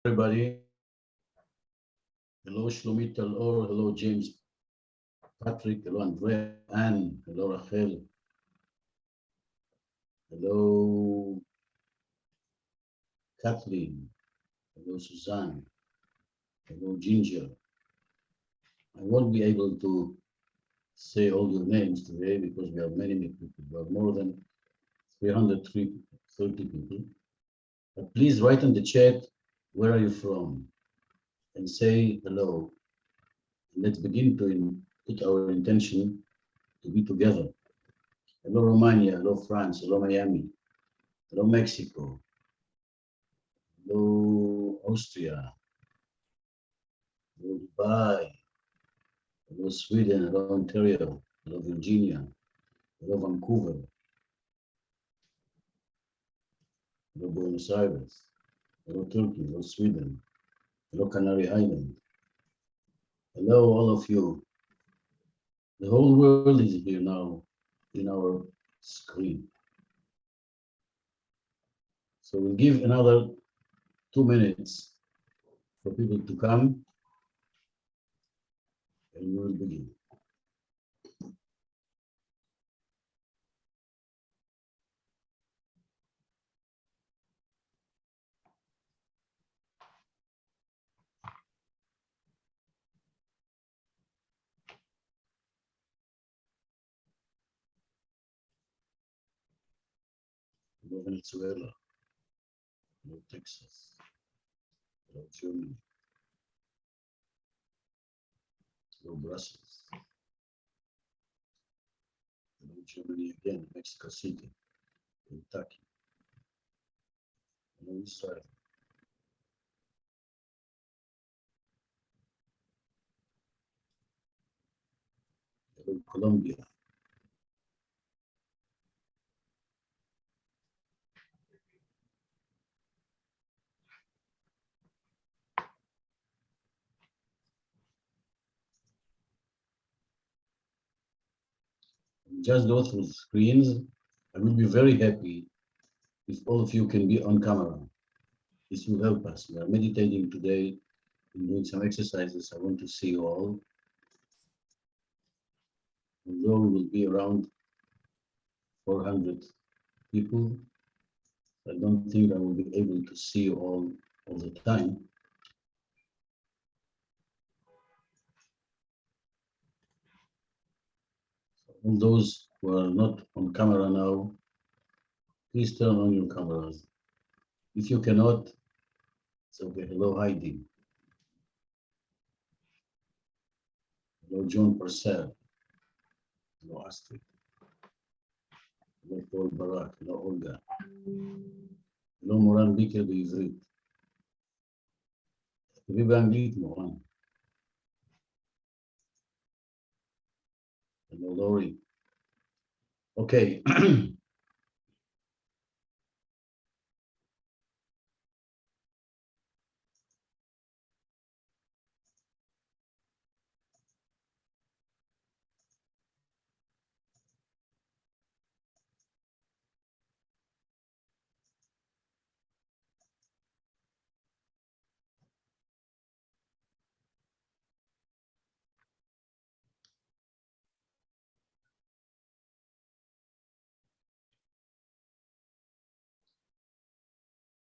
everybody. Hello, Shlomit Or. Hello, James Patrick. Hello, Andrea. Anne. Hello, Rachel. Hello, Kathleen. Hello, Suzanne. Hello, Ginger. I won't be able to say all your names today because we have many people. We have more than 330 people. But please write in the chat, where are you from? And say hello. Let's begin to put our intention to be together. Hello, Romania. Hello, France. Hello, Miami. Hello, Mexico. Hello, Austria. Hello, Dubai. Hello, Sweden. Hello, Ontario. Hello, Virginia. Hello, Vancouver. Hello, Buenos Aires. Hello, Turkey. Hello, Sweden. Hello, Canary Island. Hello, all of you. The whole world is here now in our screen. So we'll give another 2 minutes for people to come and we will begin. Hello, Venezuela. Hello, Texas. Hello, Germany. Hello, Brussels. Hello, Germany again, Mexico City, Kentucky. Hello, Israel. Hello, Colombia. Just go through the screens. I will be very happy if all of you can be on camera. This will help us. We are meditating today and doing some exercises. I want to see you all. Although we will be around 400 people, I don't think I will be able to see you all the time. All those who are not on camera now, please turn on your cameras. If you cannot, it's okay. Hello, Heidi. Hello, John Purcell. Hello, Astrid. Hello, Paul Barak. Hello, Olga. Hello, Moran Biker בעברית. תביא באנגלית, מורן. Hello, Lori. Okay.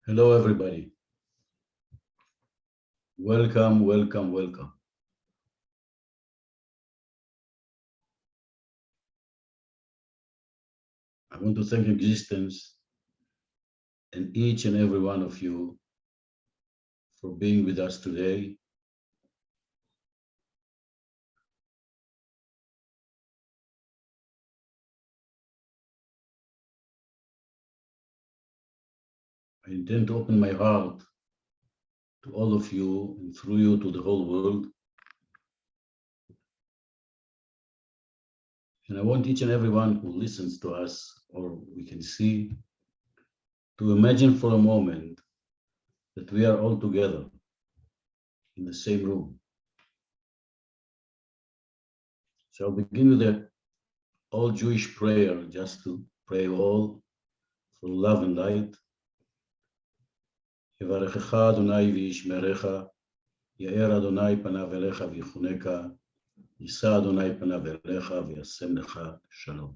Hello, everybody. Welcome, welcome, welcome. I want to thank existence and each and every one of you for being with us today. I intend to open my heart to all of you and through you to the whole world. And I want each and everyone who listens to us or we can see to imagine for a moment that we are all together in the same room. So I'll begin with the all Jewish prayer, just to pray all for love and light. יברכך אדוני וישמרך, יאר אדוני פניו אליך ויחונך, יישא אדוני פניו אליך וישם לך שלום.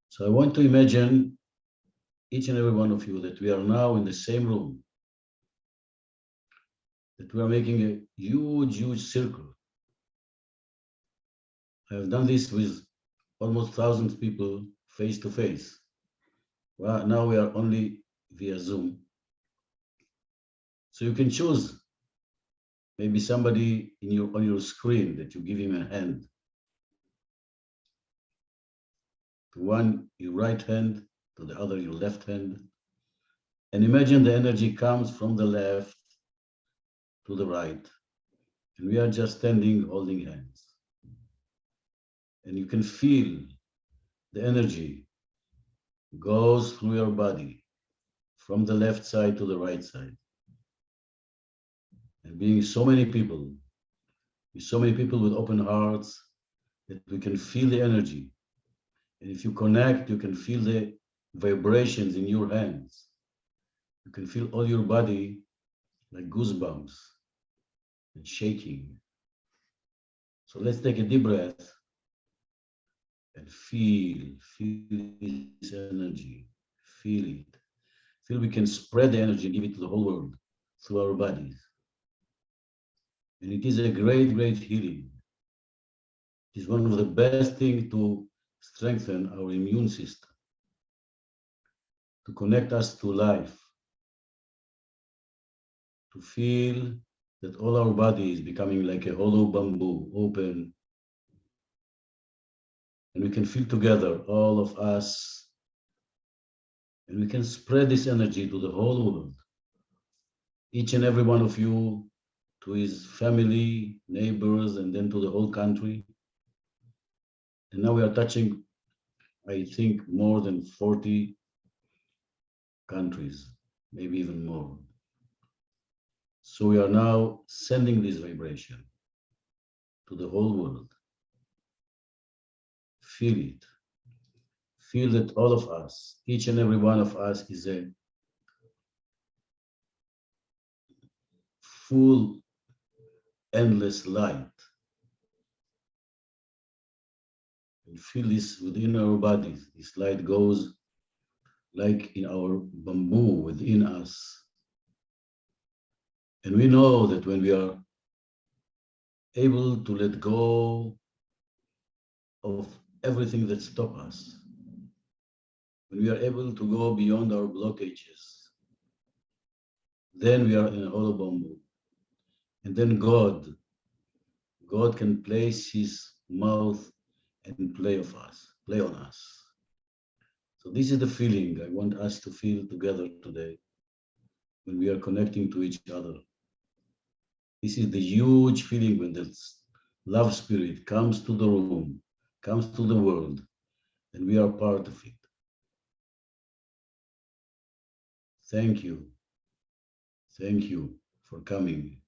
So I want to imagine each and every one of you that we are now in the same room, that we are making a huge, huge circle. I have done this with almost 1,000 people face to face. Well, now we are only via Zoom. So you can choose maybe somebody on your screen that you give him a hand. To one, your right hand, to the other, your left hand. And imagine the energy comes from the left to the right. And we are just standing, holding hands. And you can feel the energy goes through your body from the left side to the right side. And being so many people with open hearts, that we can feel the energy. And if you connect, you can feel the vibrations in your hands. You can feel all your body like goosebumps and shaking. So let's take a deep breath and feel this energy, feel it. Feel we can spread the energy and give it to the whole world through our bodies. And it is a great, great healing. It is one of the best things to strengthen our immune system, to connect us to life, to feel that all our body is becoming like a hollow bamboo, open. And we can feel together, all of us, and we can spread this energy to the whole world. Each and every one of you, to his family, neighbors, and then to the whole country. And now we are touching, I think, more than 40 countries, maybe even more. So we are now sending this vibration to the whole world. Feel it. Feel that all of us, each and every one of us, is a full, endless light. And feel this within our bodies. This light goes like in our bamboo within us. And we know that when we are able to let go of everything that stops us, when we are able to go beyond our blockages, then we are in a hollow bamboo. And then God can place his mouth and play on us. So this is the feeling I want us to feel together today when we are connecting to each other. This is the huge feeling when the love spirit comes to the room, comes to the world, and we are part of it. Thank you. Thank you for coming.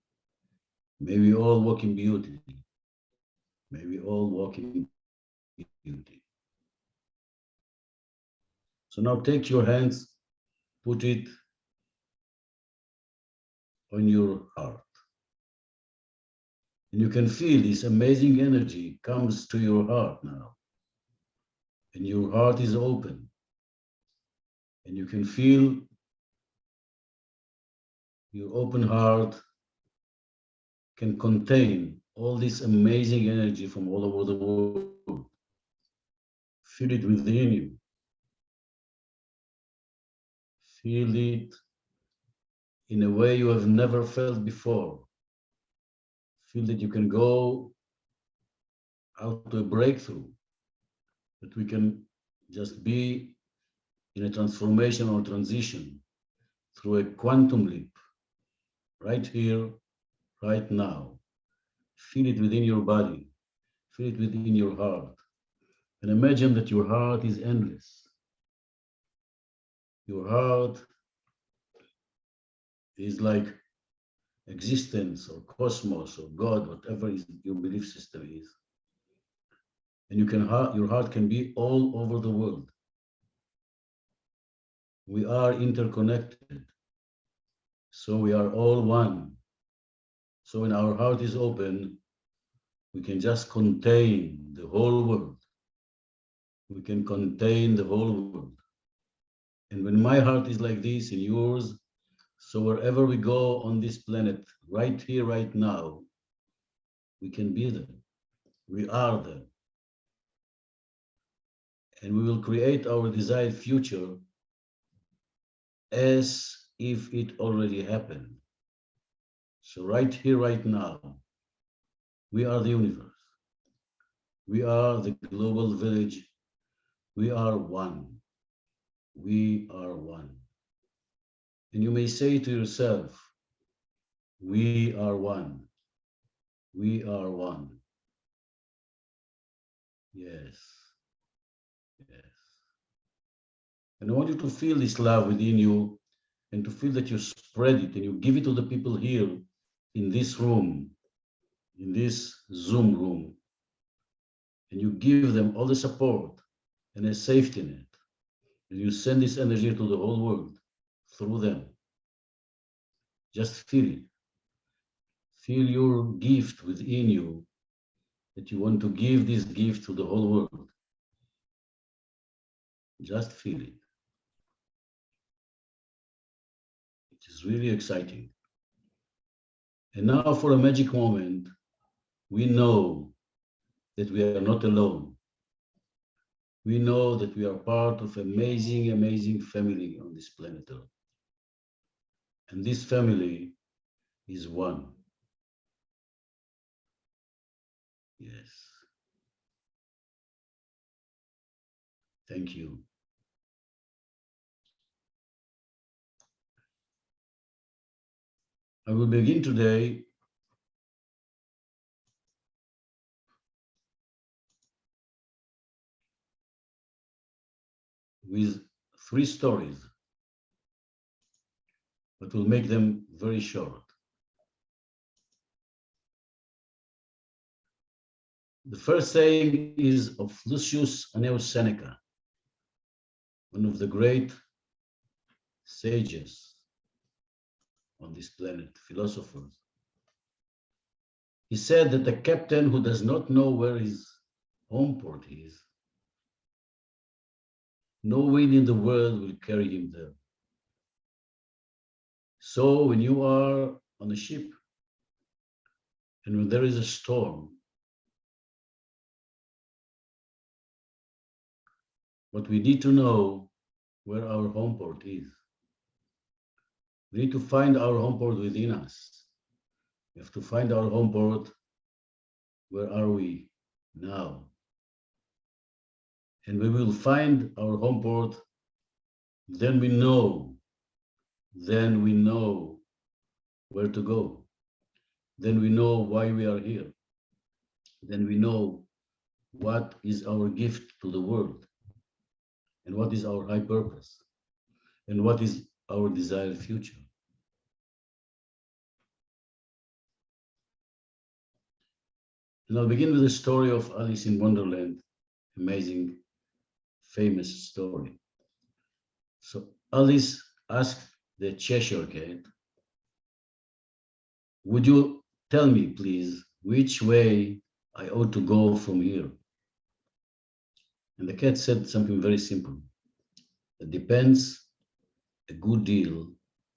May we all walk in beauty. May we all walk in beauty. So now take your hands, put it on your heart. And you can feel this amazing energy comes to your heart now. And your heart is open. And you can feel your open heart can contain all this amazing energy from all over the world. Feel it within you. Feel it in a way you have never felt before. Feel that you can go out to a breakthrough, that we can just be in a transformation or transition through a quantum leap, right here, right now. Feel it within your body, feel it within your heart, and imagine that your heart is endless. Your heart is like existence or cosmos or God, whatever is your belief system is. And your heart can be all over the world. We are interconnected. So we are all one. So when our heart is open, we can just contain the whole world. We can contain the whole world. And when my heart is like this in yours, so wherever we go on this planet, right here, right now, we can be there. We are there. And we will create our desired future as if it already happened. So right here, right now, we are the universe. We are the global village. We are one. We are one. And you may say to yourself, we are one. We are one. Yes, yes. And I want you to feel this love within you and to feel that you spread it and you give it to the people here in this room, in this Zoom room, and you give them all the support and a safety net. And you send this energy to the whole world through them. Just feel it. Feel your gift within you that you want to give this gift to the whole world. Just feel it. It is really exciting. And now for a magic moment, we know that we are not alone. We know that we are part of amazing, amazing family on this planet Earth. And this family is one. Yes. Thank you. I will begin today with 3 stories, but will make them very short. The first saying is of Lucius Annaeus Seneca, one of the great sages on this planet, philosophers. He said that a captain who does not know where his home port is, no wind in the world will carry him there. So when you are on a ship and when there is a storm, what we need to know where our home port is. We need to find our home port within us. We have to find our home port. Where are we now? And we will find our home port, then we know where to go. Then we know why we are here. Then we know what is our gift to the world and what is our high purpose and what is our desired future. And I'll begin with the story of Alice in Wonderland, amazing, famous story. So Alice asked the Cheshire Cat, would you tell me, please, which way I ought to go from here? And the cat said something very simple. It depends a good deal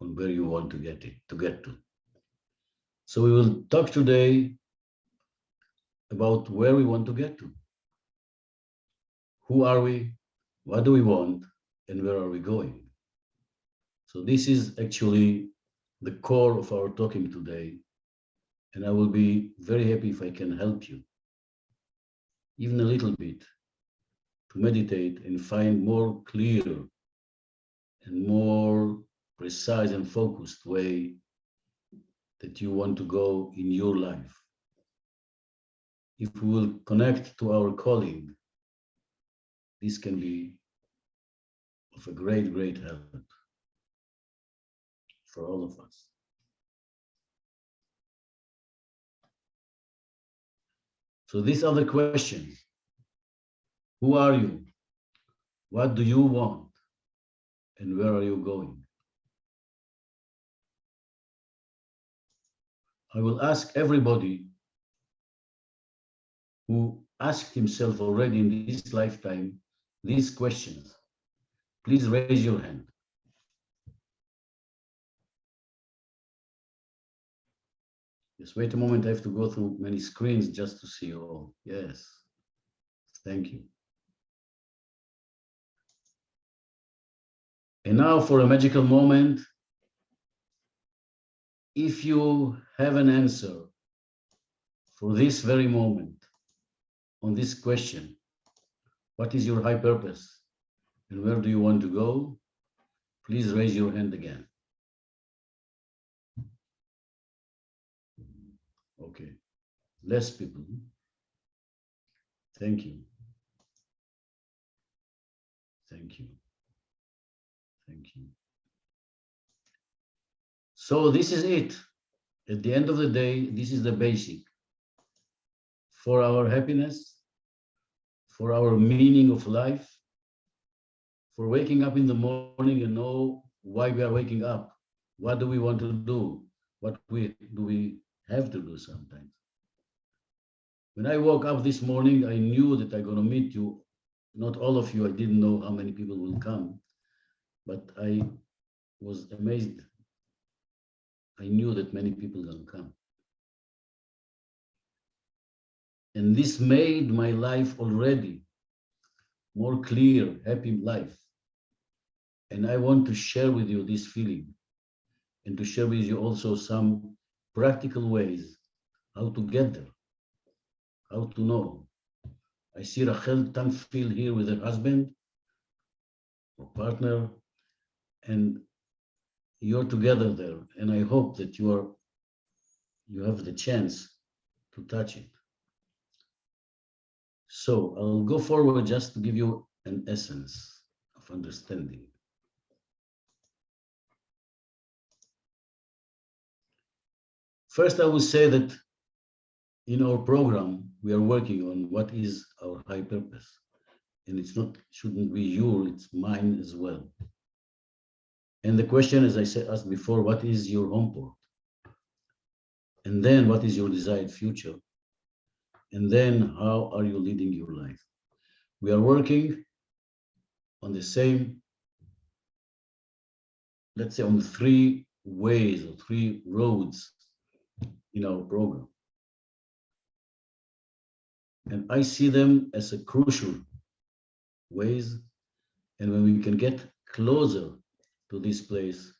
on where you want to get to. So we will talk today about where we want to get to. Who are we? What do we want? And where are we going? So this is actually the core of our talking today. And I will be very happy if I can help you, even a little bit, to meditate and find more clear and more precise and focused way that you want to go in your life. If we will connect to our calling, this can be of a great, great help for all of us. So these are the questions. Who are you? What do you want? And where are you going? I will ask everybody who asked himself already in this lifetime these questions. Please raise your hand. Just wait a moment, I have to go through many screens just to see you all. Yes, thank you. And now for a magical moment. If you have an answer for this very moment on this question, what is your high purpose and where do you want to go? Please raise your hand again. Okay, less people. Thank you. Thank you. Thank you. So this is it. At the end of the day, this is the basic for our happiness, for our meaning of life, for waking up in the morning and know why we are waking up. What do we want to do? What do we have to do sometimes? When I woke up this morning, I knew that I'm going to meet you. Not all of you, I didn't know how many people will come, but I was amazed. I knew that many people will come. And this made my life already more clear, happy life. And I want to share with you this feeling and to share with you also some practical ways how to get there, how to know. I see Rachel Tanfil here with her husband or partner, and you're together there. And I hope that you have the chance to touch it. So I'll go forward just to give you an essence of understanding. First, I will say that in our program, we are working on what is our high purpose. And shouldn't be your, it's mine as well. And the question, as I said, asked before, what is your home port? And then what is your desired future? And then how are you leading your life? We are working on the same, let's say on 3 ways or 3 roads in our program. And I see them as a crucial ways. And when we can get closer to this place,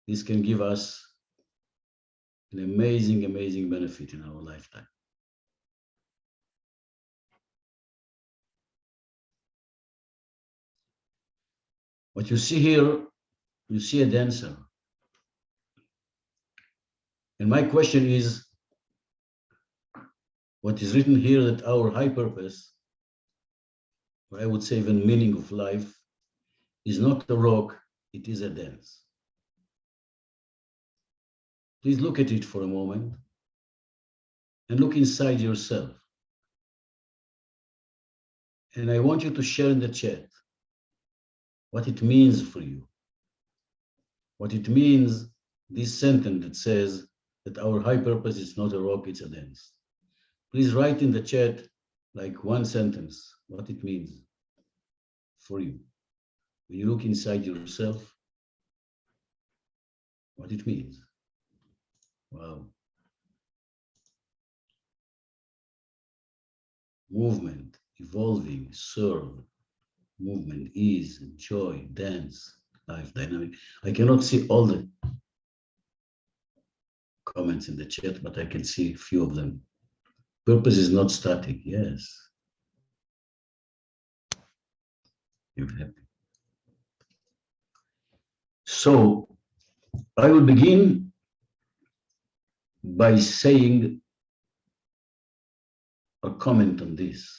this can give us an amazing, amazing benefit in our lifetime. What you see here, you see a dancer. And my question is, what is written here that our high purpose, or I would say even meaning of life, is not a rock, it is a dance. Please look at it for a moment and look inside yourself. And I want you to share in the chat what it means for you. What it means, this sentence that says that our high purpose is not a rock, it's a dance. Please write in the chat, like 1 sentence, what it means for you. When you look inside yourself, what it means. Wow. Movement, evolving, serve, movement, ease, joy, dance, life, dynamic. I cannot see all the comments in the chat, but I can see a few of them. Purpose is not static, yes. You're happy. So I will begin by saying a comment on this.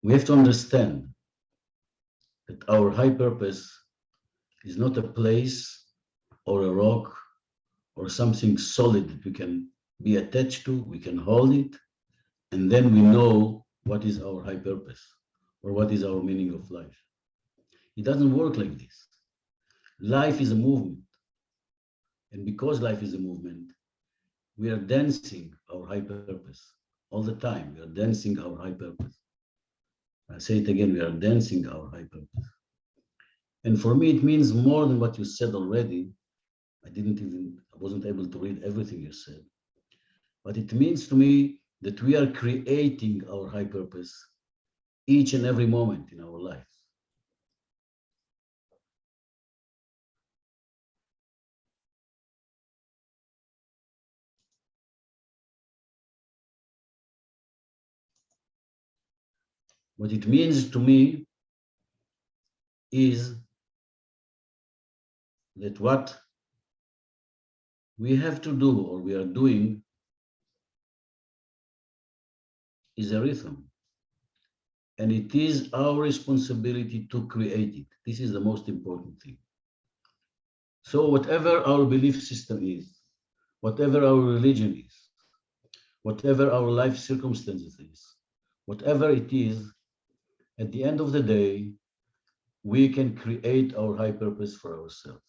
We have to understand that our high purpose is not a place or a rock or something solid that we can be attached to, we can hold it, and then we know what is our high purpose or what is our meaning of life. It doesn't work like this. Life is a movement. And because life is a movement, we are dancing our high purpose all the time. We are dancing our high purpose. I say it again, we are dancing our high purpose. And for me, it means more than what you said already. I wasn't able to read everything you said. But it means to me that we are creating our high purpose each and every moment in our life. What it means to me is that what we have to do or we are doing is a rhythm. And it is our responsibility to create it. This is the most important thing. So whatever our belief system is, whatever our religion is, whatever our life circumstances is, whatever it is, at the end of the day, we can create our high purpose for ourselves.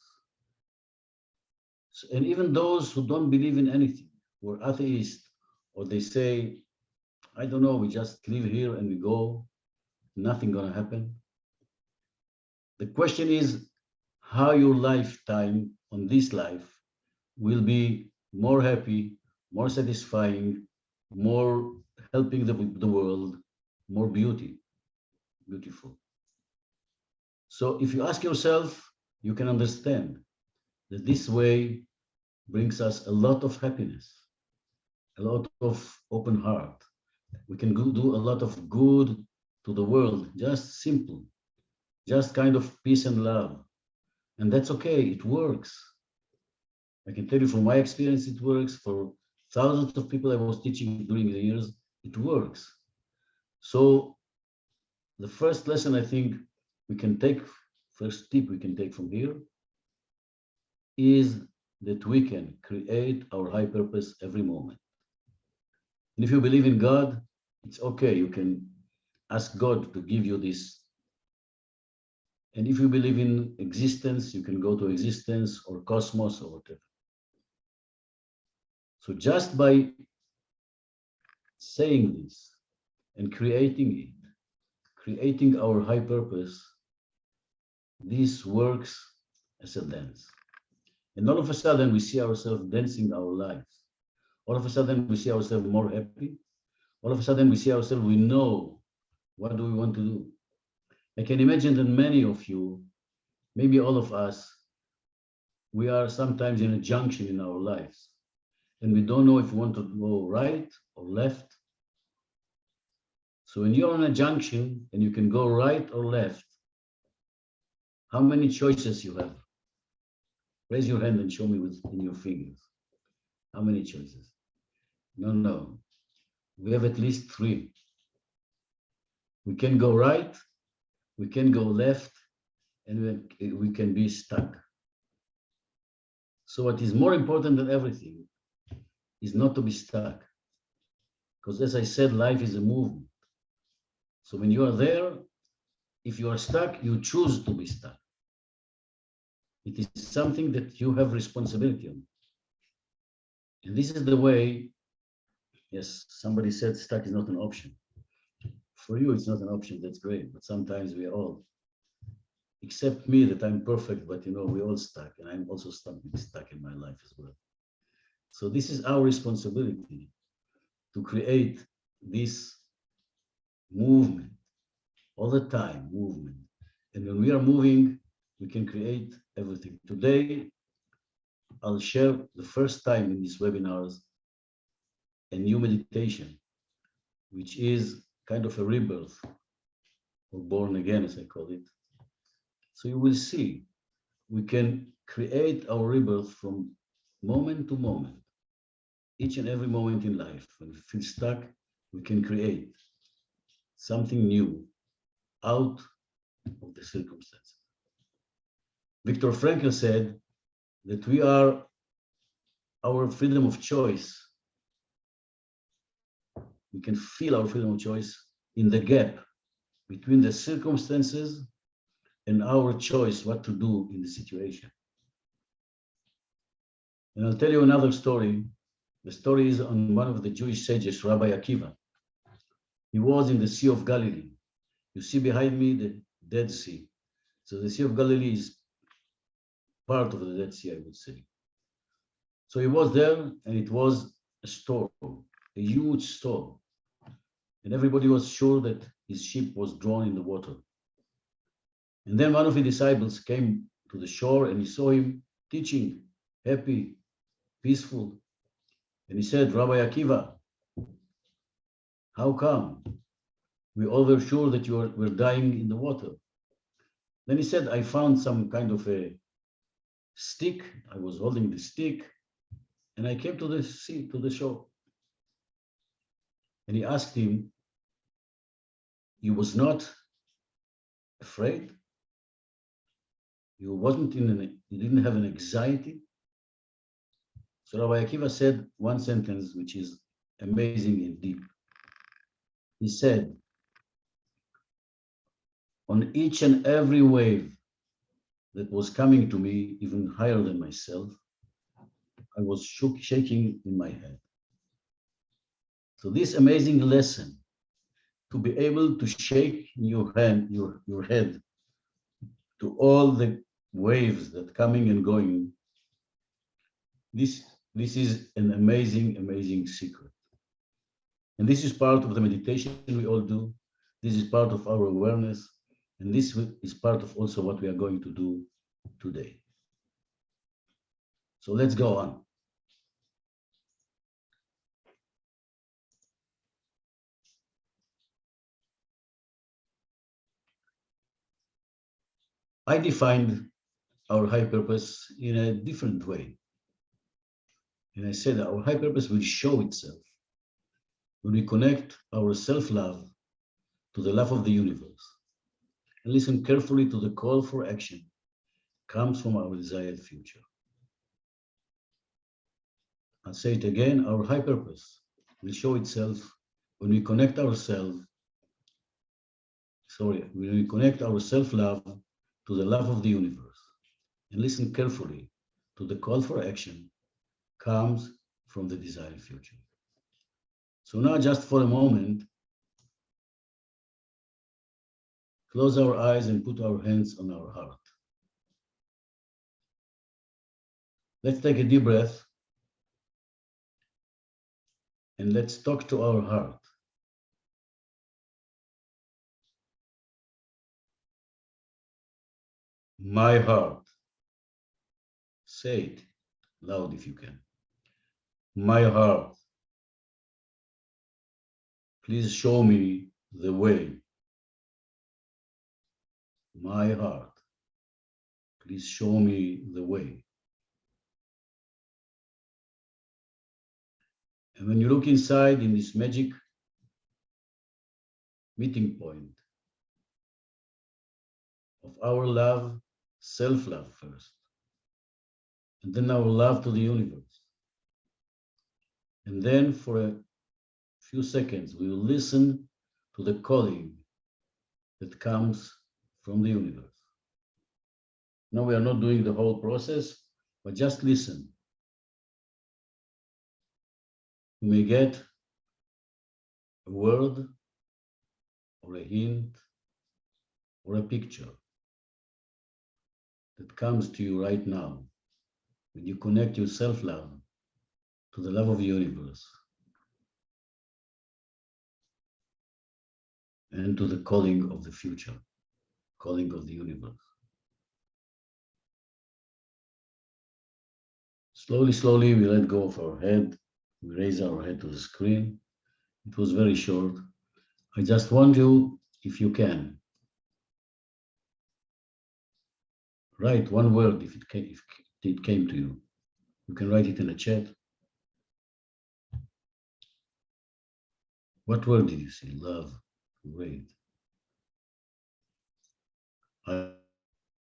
So, and even those who don't believe in anything, who are atheists, or they say, I don't know, we just live here and we go, nothing gonna happen. The question is how your lifetime on this life will be more happy, more satisfying, more helping the world, more beautiful. So if you ask yourself, you can understand that this way brings us a lot of happiness, a lot of open heart. We can do a lot of good to the world, just simple, just kind of peace and love. And that's okay, it works. I can tell you from my experience, it works. For thousands of people I was teaching during the years, it works. So the first lesson I think we can take, first tip we can take from here is that we can create our high purpose every moment. And if you believe in God, it's okay. You can ask God to give you this. And if you believe in existence, you can go to existence or cosmos or whatever. So just by saying this and creating it, creating our high purpose, this works as a dance. And all of a sudden, we see ourselves dancing our lives. All of a sudden, we see ourselves more happy. All of a sudden, we see ourselves, we know what do we want to do. I can imagine that many of you, maybe all of us, we are sometimes in a junction in our lives. And we don't know if we want to go right or left. So when you're on a junction and you can go right or left, how many choices you have? Raise your hand and show me in your fingers. How many choices? No. We have at least 3. We can go right, we can go left, and we can be stuck. So what is more important than everything is not to be stuck. Because as I said, life is a movement. So when you are there, if you are stuck, you choose to be stuck. It is something that you have responsibility on. And this is the way, yes, somebody said stuck is not an option. For you, it's not an option, that's great. But sometimes we all, except me, that I'm perfect, but we're all stuck. And I'm also stuck in my life as well. So this is our responsibility to create this movement, all the time, movement. And when we are moving, we can create everything. Today, I'll share the first time in these webinars a new meditation, which is kind of a rebirth, or born again, as I call it. So you will see, we can create our rebirth from moment to moment. Each and every moment in life, when we feel stuck, we can create something new out of the circumstances. Viktor Frankl said that we are our freedom of choice. We can feel our freedom of choice in the gap between the circumstances and our choice what to do in the situation. And I'll tell you another story. The story is on one of the Jewish sages, Rabbi Akiva. He was in the Sea of Galilee. You see behind me the Dead Sea. So the Sea of Galilee is part of the Dead Sea, I would say. So he was there, and it was a storm, a huge storm. And everybody was sure that his ship was drawn in the water. And then one of his disciples came to the shore, and he saw him teaching, happy, peaceful. And he said, Rabbi Akiva, how come? We all were sure that you were dying in the water. Then he said, I found some kind of a stick. I was holding the stick, and I came to the sea, to the shore. And he asked him, you was not afraid? You didn't have an anxiety? So Rabbi Akiva said one sentence, which is amazing and deep. He said, on each and every wave that was coming to me, even higher than myself, I was shaking in my head. So this amazing lesson, to be able to shake your head to all the waves that coming and going, this is an amazing, amazing secret. And this is part of the meditation we all do. This is part of our awareness. And this is part of also what we are going to do today. So let's go on. I defined our high purpose in a different way. And I said our high purpose will show itself when we connect our self-love to the love of the universe and listen carefully to the call for action comes from our desired future. I'll say it again, our high purpose will show itself when we connect our self-love to the love of the universe and listen carefully to the call for action comes from the desired future. So now just for a moment, close our eyes and put our hands on our heart. Let's take a deep breath and let's talk to our heart. My heart. Say it loud if you can. My heart. Please show me the way. My heart. Please show me the way. And when you look inside in this magic meeting point of our love, self-love first, and then our love to the universe. And then for a few seconds, we will listen to the calling that comes from the universe. Now we are not doing the whole process, but just listen. You may get a word or a hint or a picture that comes to you right now when you connect your self-love to the love of the universe and to the calling of the future, calling of the universe. Slowly, slowly, we let go of our head. We raise our head to the screen. It was very short. I just want you, if you can, write one word if it came to you. You can write it in the chat. What word did you see? Love, great.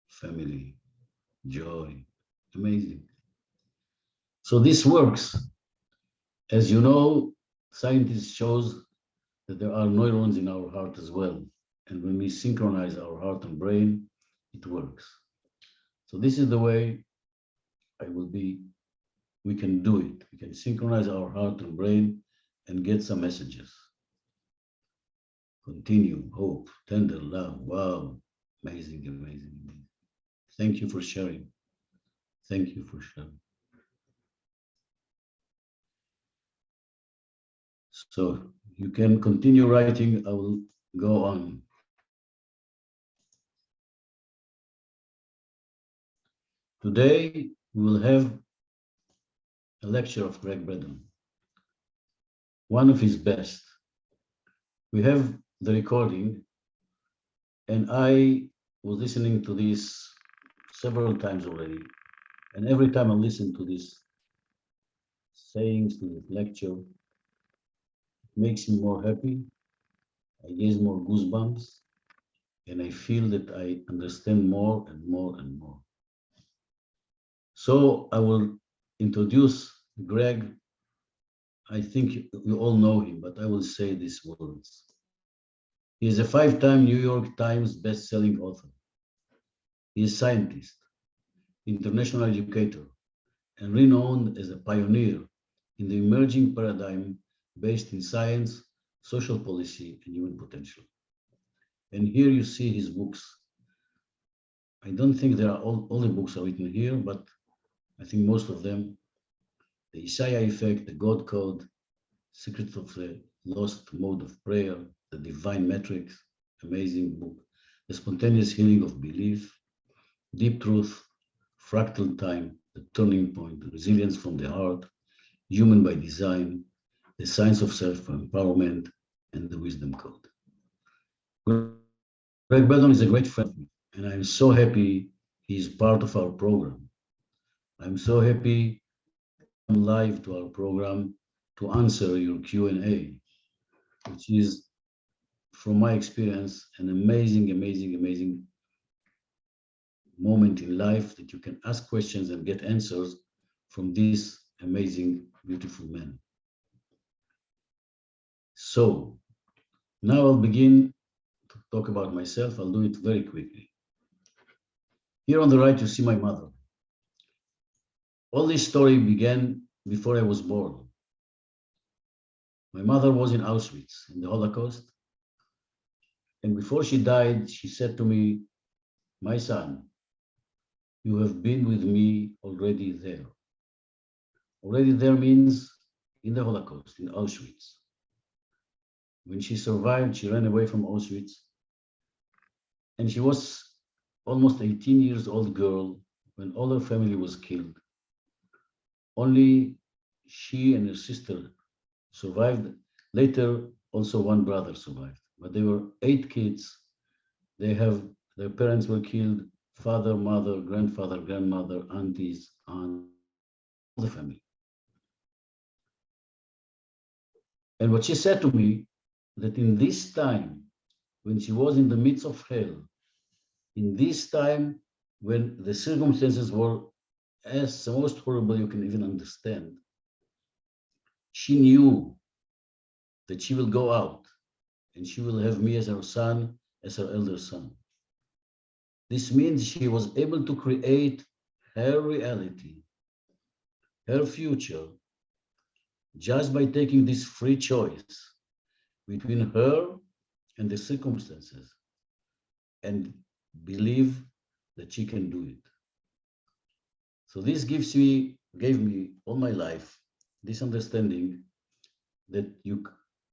Family, joy, amazing. So this works. As you know, scientists shows that there are neurons in our heart as well. And when we synchronize our heart and brain, it works. So this is the way I will be. We can do it. We can synchronize our heart and brain and get some messages. Continue, hope, tender love. Wow. Amazing, amazing, amazing. Thank you for sharing. Thank you for sharing. So you can continue writing. I will go on. Today, we will have a lecture of Gregg Braden, one of his best. We have the recording, and I was listening to this several times already. And every time I listen to these sayings, to the lecture, it makes me more happy. I get more goosebumps, and I feel that I understand more and more and more. So I will introduce Gregg. I think you all know him, but I will say these words. He is a 5-time New York Times best-selling author. He is a scientist, international educator, and renowned as a pioneer in the emerging paradigm based in science, social policy, and human potential. And here you see his books. I don't think there are all the books are written here, but I think most of them. The Isaiah Effect, The God Code, Secrets of the Lost Mode of Prayer, The Divine Metrics, amazing book. The Spontaneous Healing of Belief, Deep Truth, Fractal Time, The Turning Point, Resilience from the Heart, Human by Design, The Science of Self-Empowerment, and The Wisdom Code. Gregg Braden is a great friend of me, and I'm so happy he's part of our program. I'm so happy come live to our program to answer your Q&A, which is, from my experience, an amazing, amazing, amazing moment in life that you can ask questions and get answers from this amazing, beautiful man. So now I'll begin to talk about myself. I'll do it very quickly. Here on the right, you see my mother. All this story began before I was born. My mother was in Auschwitz in the Holocaust. And before she died, she said to me, "My son, you have been with me already there." Already there means in the Holocaust, in Auschwitz. When she survived, she ran away from Auschwitz. And she was almost 18 years old girl when all her family was killed. Only she and her sister survived. Later, also one brother survived. But they were 8 kids. Their parents were killed, father, mother, grandfather, grandmother, aunties, aunt, all the family. And what she said to me, that in this time, when she was in the midst of hell, in this time when the circumstances were as the most horrible you can even understand, she knew that she will go out and she will have me as her son, as her elder son. This means she was able to create her reality, her future, just by taking this free choice between her and the circumstances, and believe that she can do it. So this gave me all my life this understanding that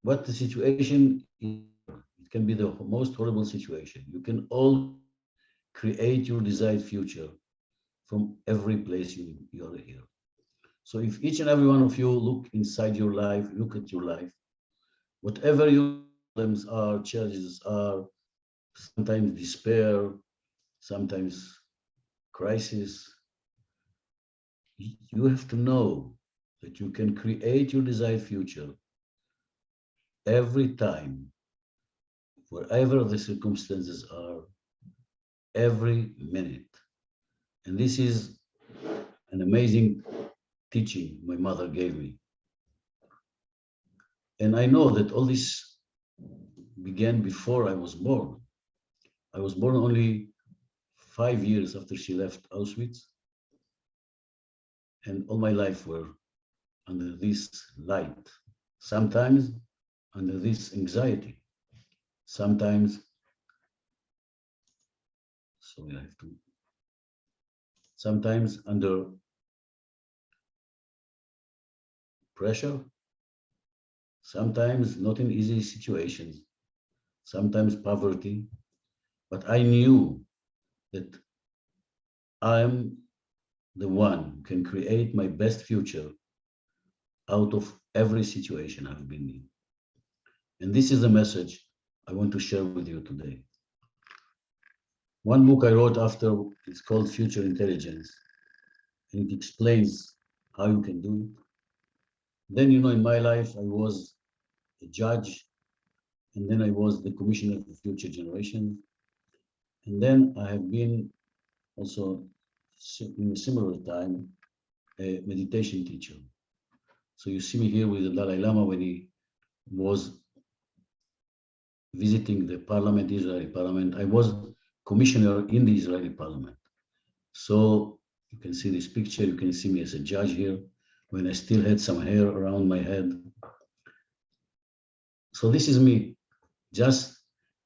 what the situation is, it can be the most horrible situation. You can all create your desired future from every place you are here. So if each and every one of you look inside your life, look at your life, whatever your problems are, challenges are, sometimes despair, sometimes crisis, you have to know that you can create your desired future every time, wherever the circumstances are, every minute. And this is an amazing teaching my mother gave me. And I know that all this began before I was born. I was born only 5 years after she left Auschwitz, and all my life were under this light, sometimes under this anxiety, sometimes, sorry, I have to, sometimes under pressure, sometimes not in easy situations, sometimes poverty, but I knew that I am the one who can create my best future out of every situation I've been in. And this is the message I want to share with you today. One book I wrote after is called Future Intelligence, and it explains how you can do it. Then, in my life, I was a judge, and then I was the commissioner for future generations. And then I have been also, in a similar time, a meditation teacher. So you see me here with the Dalai Lama when he was visiting the parliament, Israeli parliament. I was commissioner in the Israeli parliament. So you can see this picture. You can see me as a judge here when I still had some hair around my head. So this is me, just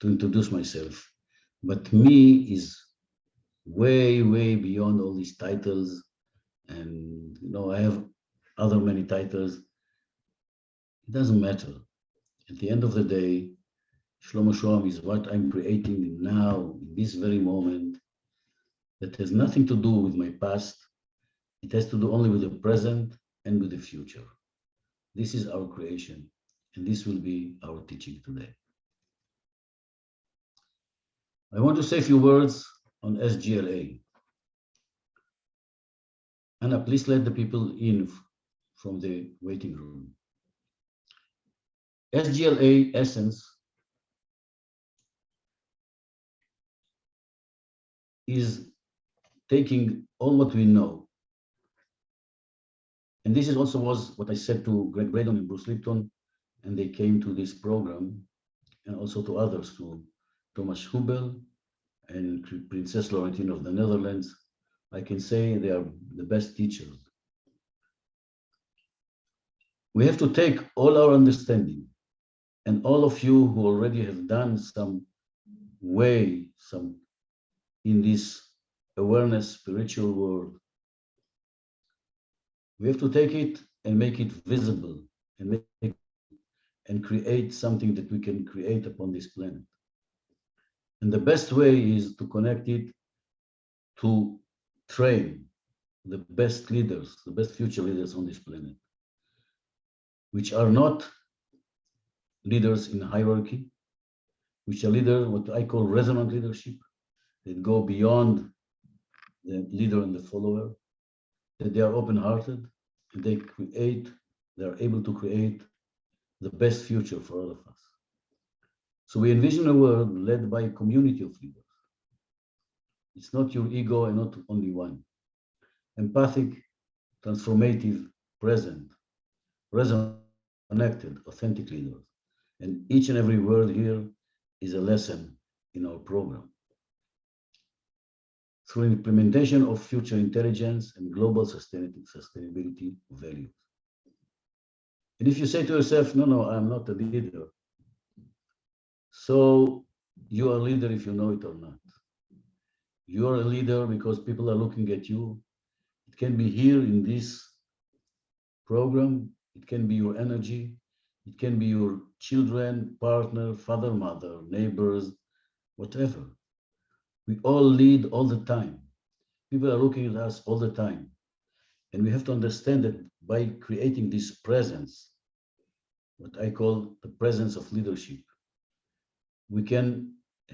to introduce myself. But me is way, way beyond all these titles. And I have other many titles. It doesn't matter. At the end of the day, Shlomo Shoam is what I'm creating now, in this very moment, that has nothing to do with my past. It has to do only with the present and with the future. This is our creation, and this will be our teaching today. I want to say a few words on SGLA. Anna, please let the people in from the waiting room. SGLA essence is taking all what we know. And this is also was what I said to Gregg Braden and Bruce Lipton, and they came to this program, and also to others, to Thomas Hubel and Princess Laurentine of the Netherlands. I can say they are the best teachers. We have to take all our understanding, and all of you who already have done some in this awareness spiritual world, we have to take it and make it visible and create something that we can create upon this planet. And the best way is to connect it to train the best leaders, the best future leaders on this planet, which are not leaders in hierarchy, which are leaders, what I call resonant leadership, that go beyond the leader and the follower, that they are open-hearted, and they are able to create the best future for all of us. So we envision a world led by a community of leaders. It's not your ego and not only one. Empathic, transformative, present, resonant, connected, authentic leaders. And each and every word here is a lesson in our program. Through implementation of future intelligence and global sustainability values. And if you say to yourself, no, I'm not a leader, so you are a leader if you know it or not. You are a leader because people are looking at you. It can be here in this program. It can be your energy. It can be your children, partner, father, mother, neighbors, whatever. We all lead all the time. People are looking at us all the time. And we have to understand that by creating this presence, what I call the presence of leadership, we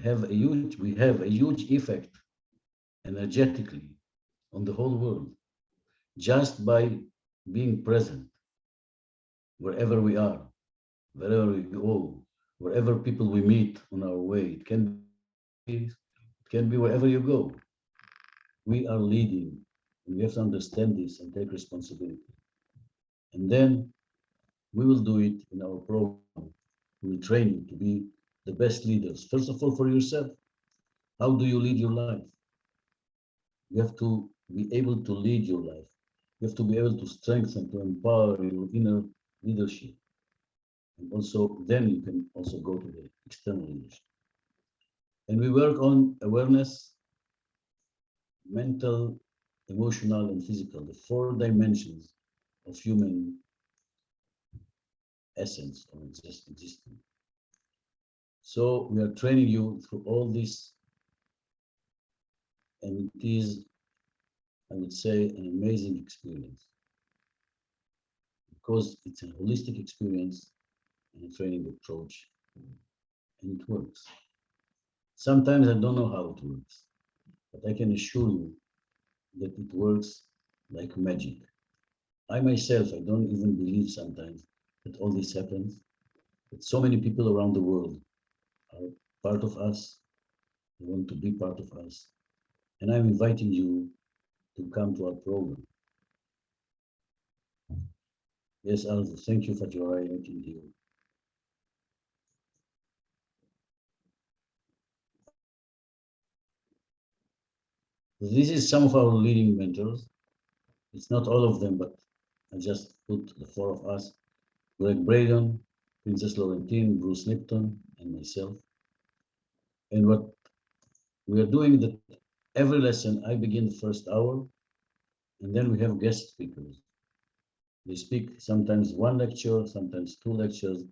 have a huge effect energetically on the whole world, just by being present wherever we are, wherever we go, wherever people we meet on our way. It can be wherever you go. We are leading, and we have to understand this and take responsibility. And then we will do it in our program. We will train you to be the best leaders. First of all, for yourself. How do you lead your life? You have to be able to lead your life. You have to be able to strengthen, to empower your inner leadership. And also, then you can also go to the external leadership. And we work on awareness, mental, emotional, and physical, the four dimensions of human essence or existence. So we are training you through all this, and it is, I would say, an amazing experience because it's a holistic experience and a training approach, and it works. Sometimes I don't know how it works, but I can assure you that it works like magic. I myself, I don't even believe sometimes that all this happens, that so many people around the world are part of us, they want to be part of us. And I'm inviting you to come to our program. Yes, Aldo, thank you for joining here. This is some of our leading mentors. It's not all of them, but I just put the four of us: Gregg Braden, Princess Laurentine, Bruce Lipton, and myself. And what we are doing that every lesson, I begin the first hour, and then we have guest speakers. They speak sometimes one lecture, sometimes two lectures.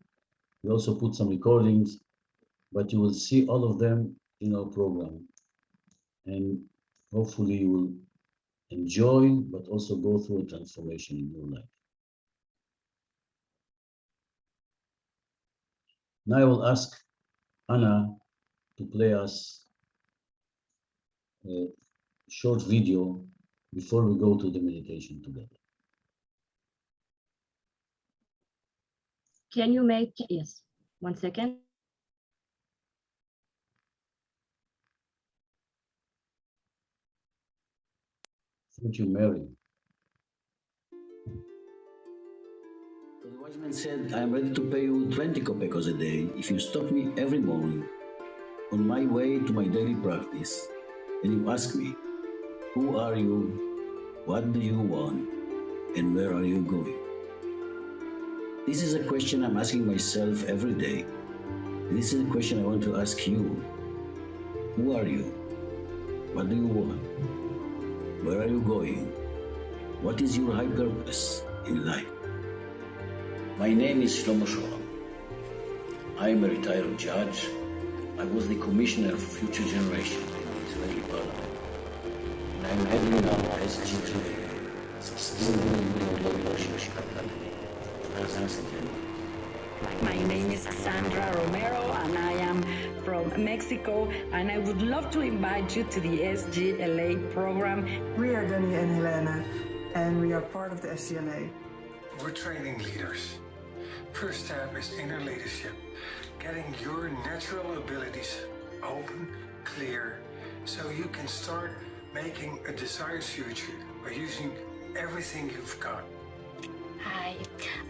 We also put some recordings, but you will see all of them in our program. And hopefully you will enjoy, but also go through a transformation in your life. Now I will ask Anna to play us a short video before we go to the meditation together. Can you make, yes, 1 second. Thank you, Mary. So the watchman said, I am ready to pay you 20 kopekos a day if you stop me every morning on my way to my daily practice and you ask me, who are you, what do you want, and where are you going? This is a question I'm asking myself every day. This is a question I want to ask you. Who are you? What do you want? Where are you going? What is your high purpose in life? My name is Shlomo Sholem. I am a retired judge. I was the commissioner for future generation in the Israeli parliament. And I'm heading now SG3. My name is Sandra Romero and I am from Mexico, and I would love to invite you to the SGLA program. We are Danny and Helena, and we are part of the SGLA. We're training leaders. First step is inner leadership, getting your natural abilities open, clear, so you can start making a desired future by using everything you've got. Hi,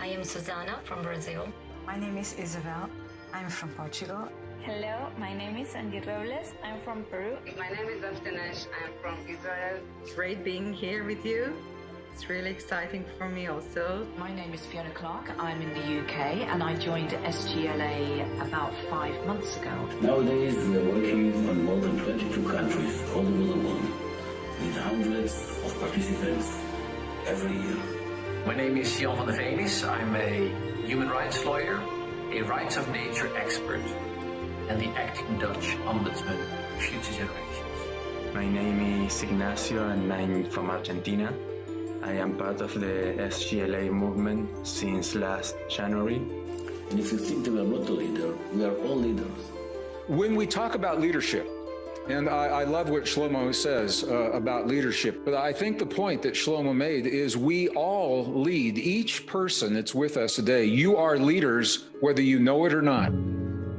I am Susanna from Brazil. My name is Isabel. I'm from Portugal. Hello, my name is Andy Robles. I'm from Peru. My name is Aftanesh. I'm from Israel. It's great being here with you. It's really exciting for me also. My name is Fiona Clark. I'm in the UK and I joined SGLA about 5 months ago. Nowadays, we are working on more than 22 countries all over the world with hundreds of participants every year. My name is Jan van der Venis. I'm a human rights lawyer, a rights of nature expert, and the acting Dutch ombudsman for future generations. My name is Ignacio and I'm from Argentina. I am part of the SGLA movement since last January. And if you think that we are not a leader, we are all leaders. When we talk about leadership, and I love what Shlomo says about leadership, but I think the point that Shlomo made is we all lead. Each person that's with us today, you are leaders whether you know it or not,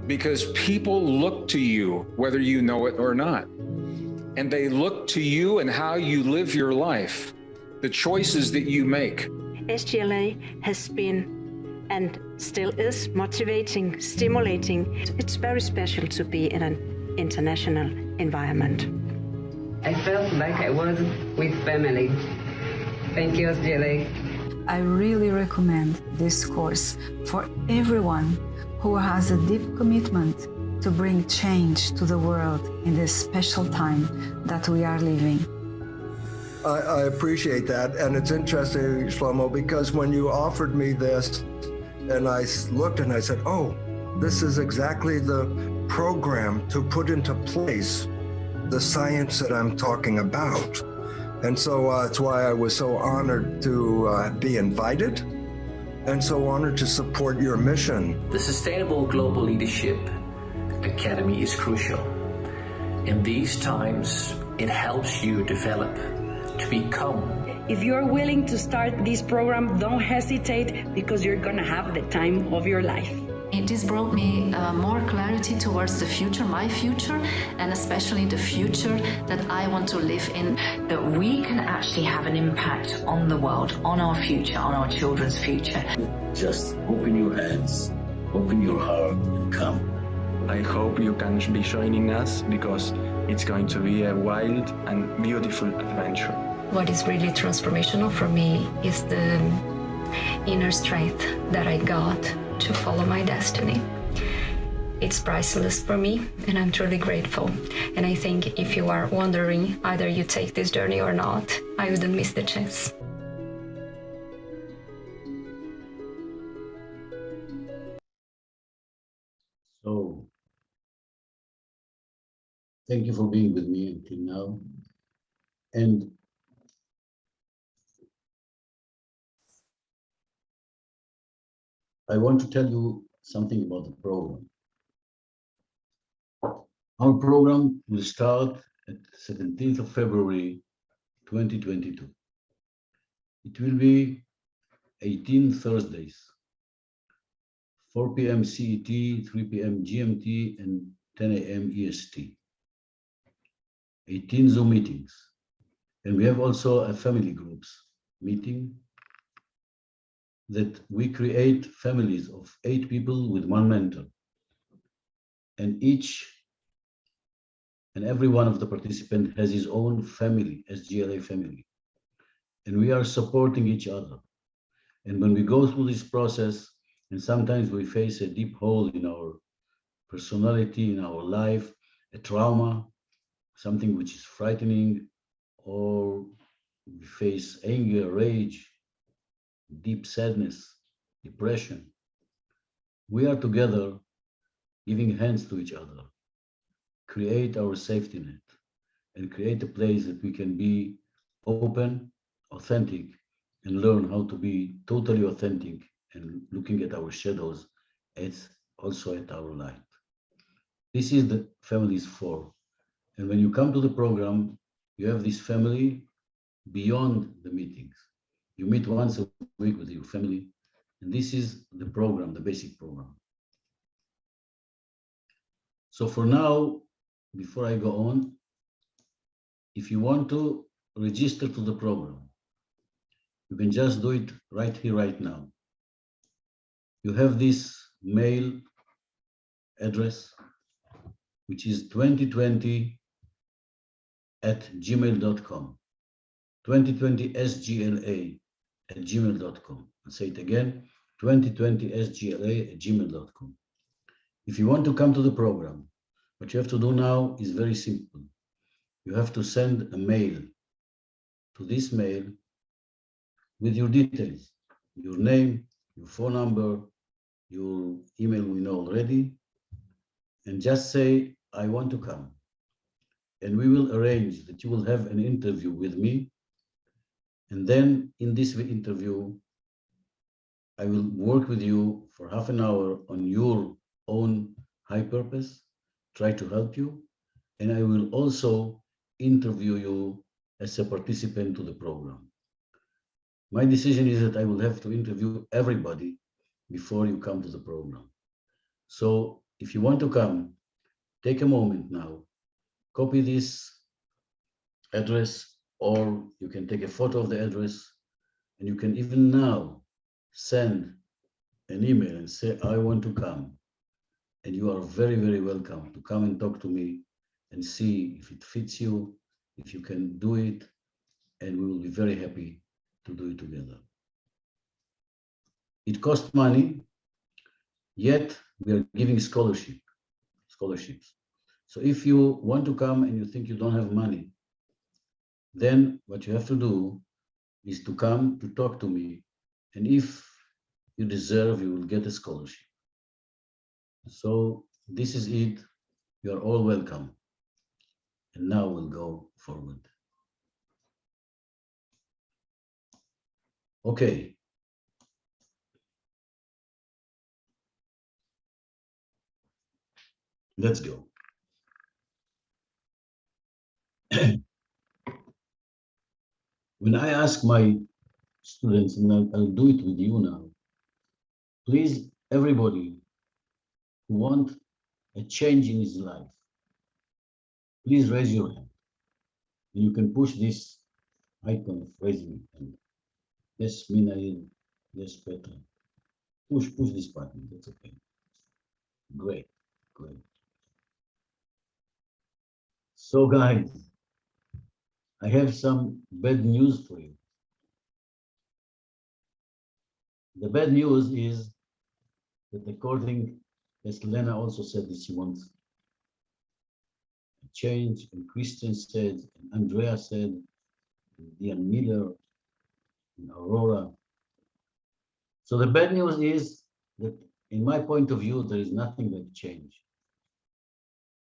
because people look to you whether you know it or not. And they look to you and how you live your life, the choices that you make. SGLA has been and still is motivating, stimulating. It's very special to be in an international environment. I felt like I was with family. Thank you, SGLA. I really recommend this course for everyone who has a deep commitment to bring change to the world in this special time that we are living. I appreciate that. And it's interesting, Shlomo, because when you offered me this and I looked and I said, oh, this is exactly the program to put into place the science that I'm talking about. And so that's why I was so honored to be invited and so honored to support your mission. The Sustainable Global Leadership Academy is crucial. In these times, it helps you develop to become. If you're willing to start this program, don't hesitate, because you're going to have the time of your life. It has brought me more clarity towards the future, my future, and especially the future that I want to live in. That we can actually have an impact on the world, on our future, on our children's future. Just open your hands, open your heart, and come. I hope you can be joining us because it's going to be a wild and beautiful adventure. What is really transformational for me is the inner strength that I got to follow my destiny. It's priceless for me, and I'm truly grateful. And I think if you are wondering either you take this journey or not, I wouldn't miss the chance. So, thank you for being with me until now. And I want to tell you something about the program. Our program will start at 17th of February 2022. It will be 18 Thursdays, 4 p.m. CET, 3 p.m. GMT, and 10 a.m. EST. 18 Zoom meetings. And we have also a family groups meeting that we create families of 8 people with 1 mentor. And each and every one of the participants has his own family, SGLA family. And we are supporting each other. And when we go through this process, and sometimes we face a deep hole in our personality, in our life, a trauma, something which is frightening, or we face anger, rage, deep sadness, depression. We are together giving hands to each other, create our safety net, and create a place that we can be open, authentic, and learn how to be totally authentic and looking at our shadows as also at our light. This is the families for. And when you come to the program, you have this family beyond the meetings. You meet once a week with your family, and this is the program, the basic program. So for now, before I go on, if you want to register to the program, you can just do it right here, right now. You have this mail address, which is 2020@gmail.com. 2020sgla@gmail.com. I'll say it again, 2020sgla@gmail.com. If you want to come to the program, what you have to do now is very simple. You have to send a mail to this mail with your details, your name, your phone number, your email we know already, and just say, I want to come. And we will arrange that you will have an interview with me. And then in this interview, I will work with you for half an hour on your own high purpose, try to help you. And I will also interview you as a participant to the program. My decision is that I will have to interview everybody before you come to the program. So if you want to come, take a moment now, copy this address, or you can take a photo of the address, and you can even now send an email and say, I want to come. And you are very, very welcome to come and talk to me and see if it fits you if you can do it, and we will be very happy to do it together. It costs money, yet we are giving scholarships. So if you want to come and you think you don't have money, then what you have to do is to come to talk to me. And if you deserve, you will get a scholarship. So this is it. You are all welcome. And now we'll go forward. Okay. Let's go. When I ask my students, and I'll do it with you now, please, everybody who want a change in his life, please raise your hand. And you can push this icon of raising hand. Yes, Minail. Yes, Petra. Push this button. That's okay. Great. So, guys, I have some bad news for you. The bad news is that according, as Lena also said that she wants a change, and Christian said, and Andrea said, and Diane Miller, and Aurora. So the bad news is that in my point of view, there is nothing like change.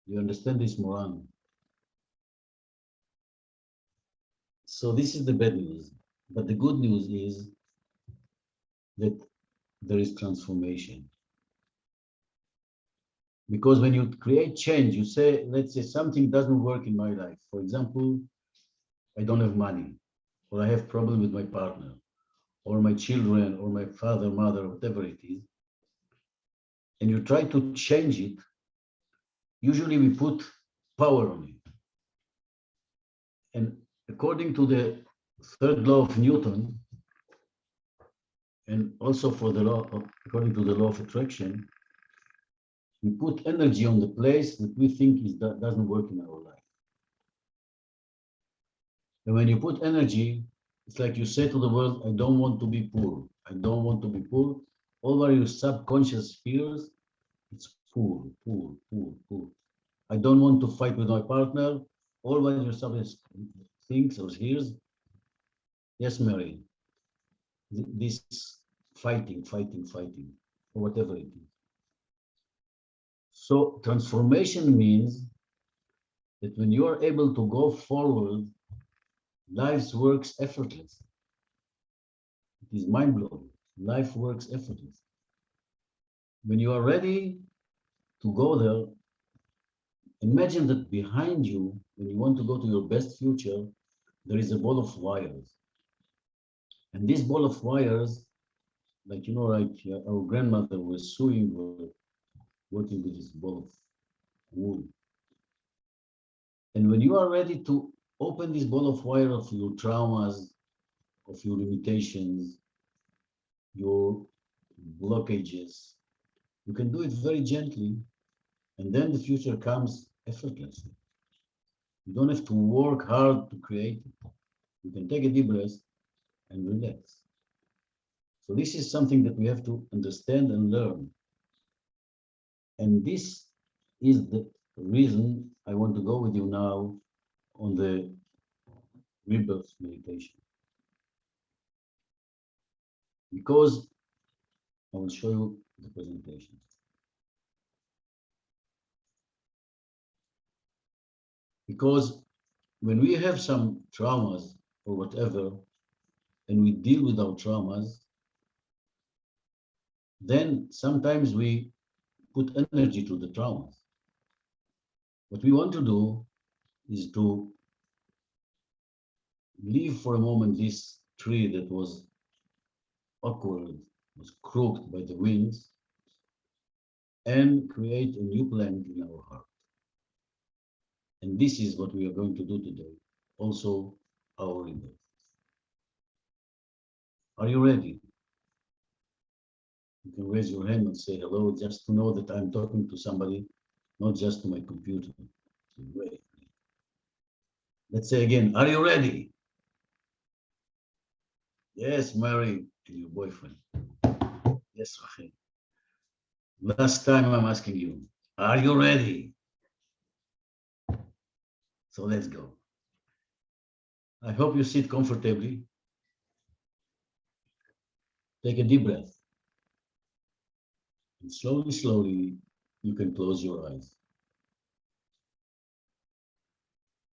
You understand this, Moran? So this is the bad news. But the good news is that there is transformation. Because when you create change, you say, let's say something doesn't work in my life. For example, I don't have money, or I have problem with my partner, or my children, or my father, mother, whatever it is. And you try to change it, usually we put power on it. And according to the third law of Newton, and also for the law of, according to the law of attraction, we put energy on the place that we think doesn't work in our life. And when you put energy, it's like you say to the world, I don't want to be poor. I don't want to be poor. Over your subconscious fears, it's poor. I don't want to fight with my partner. Always your subconscious thinks or hears, yes, Mary, this fighting, or whatever it is. So transformation means that when you are able to go forward, life works effortlessly. It is mind-blowing. Life works effortlessly. When you are ready to go there, imagine that behind you, when you want to go to your best future, there is a ball of wires. And this ball of wires, like, you know, like our grandmother was sewing, or working with this ball of wool. And when you are ready to open this ball of wire of your traumas, of your limitations, your blockages, you can do it very gently, and then the future comes effortlessly. You don't have to work hard to create it. You can take a deep breath and relax. So this is something that we have to understand and learn. And this is the reason I want to go with you now on the rebirth meditation. Because I will show you the presentation. Because when we have some traumas or whatever, and we deal with our traumas, then sometimes we put energy to the traumas. What we want to do is to leave for a moment this tree that was awkward, was crooked by the winds, and create a new plant in our heart. And this is what we are going to do today, also our rebirth. Are you ready? You can raise your hand and say hello, just to know that I'm talking to somebody, not just to my computer. Great. Let's say again, are you ready? Yes, Mary and your boyfriend. Yes, Rahim. Last time I'm asking you, are you ready? So let's go. I hope you sit comfortably. Take a deep breath. And slowly, slowly, you can close your eyes.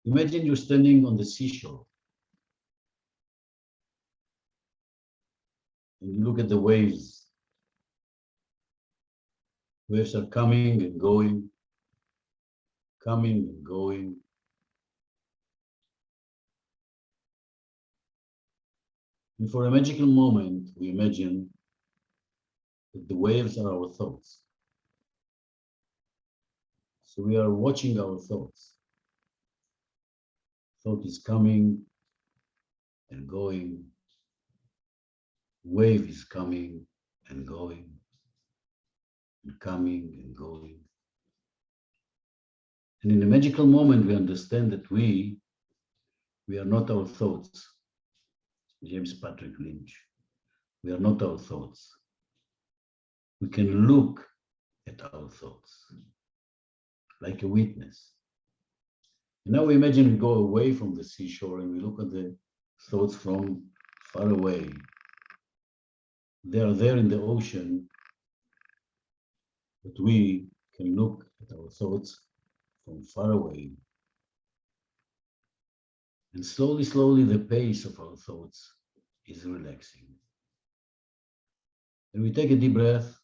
Imagine you're standing on the seashore. And you look at the waves. Waves are coming and going, coming and going. And for a magical moment, we imagine that the waves are our thoughts. So we are watching our thoughts. Thought is coming and going. Wave is coming and going, and coming and going. And in a magical moment, we understand that we are not our thoughts. James Patrick Lynch. We are not our thoughts. We can look at our thoughts like a witness. And now we imagine we go away from the seashore and we look at the thoughts from far away. They are there in the ocean, but we can look at our thoughts from far away. And slowly, slowly, the pace of our thoughts is relaxing. And we take a deep breath,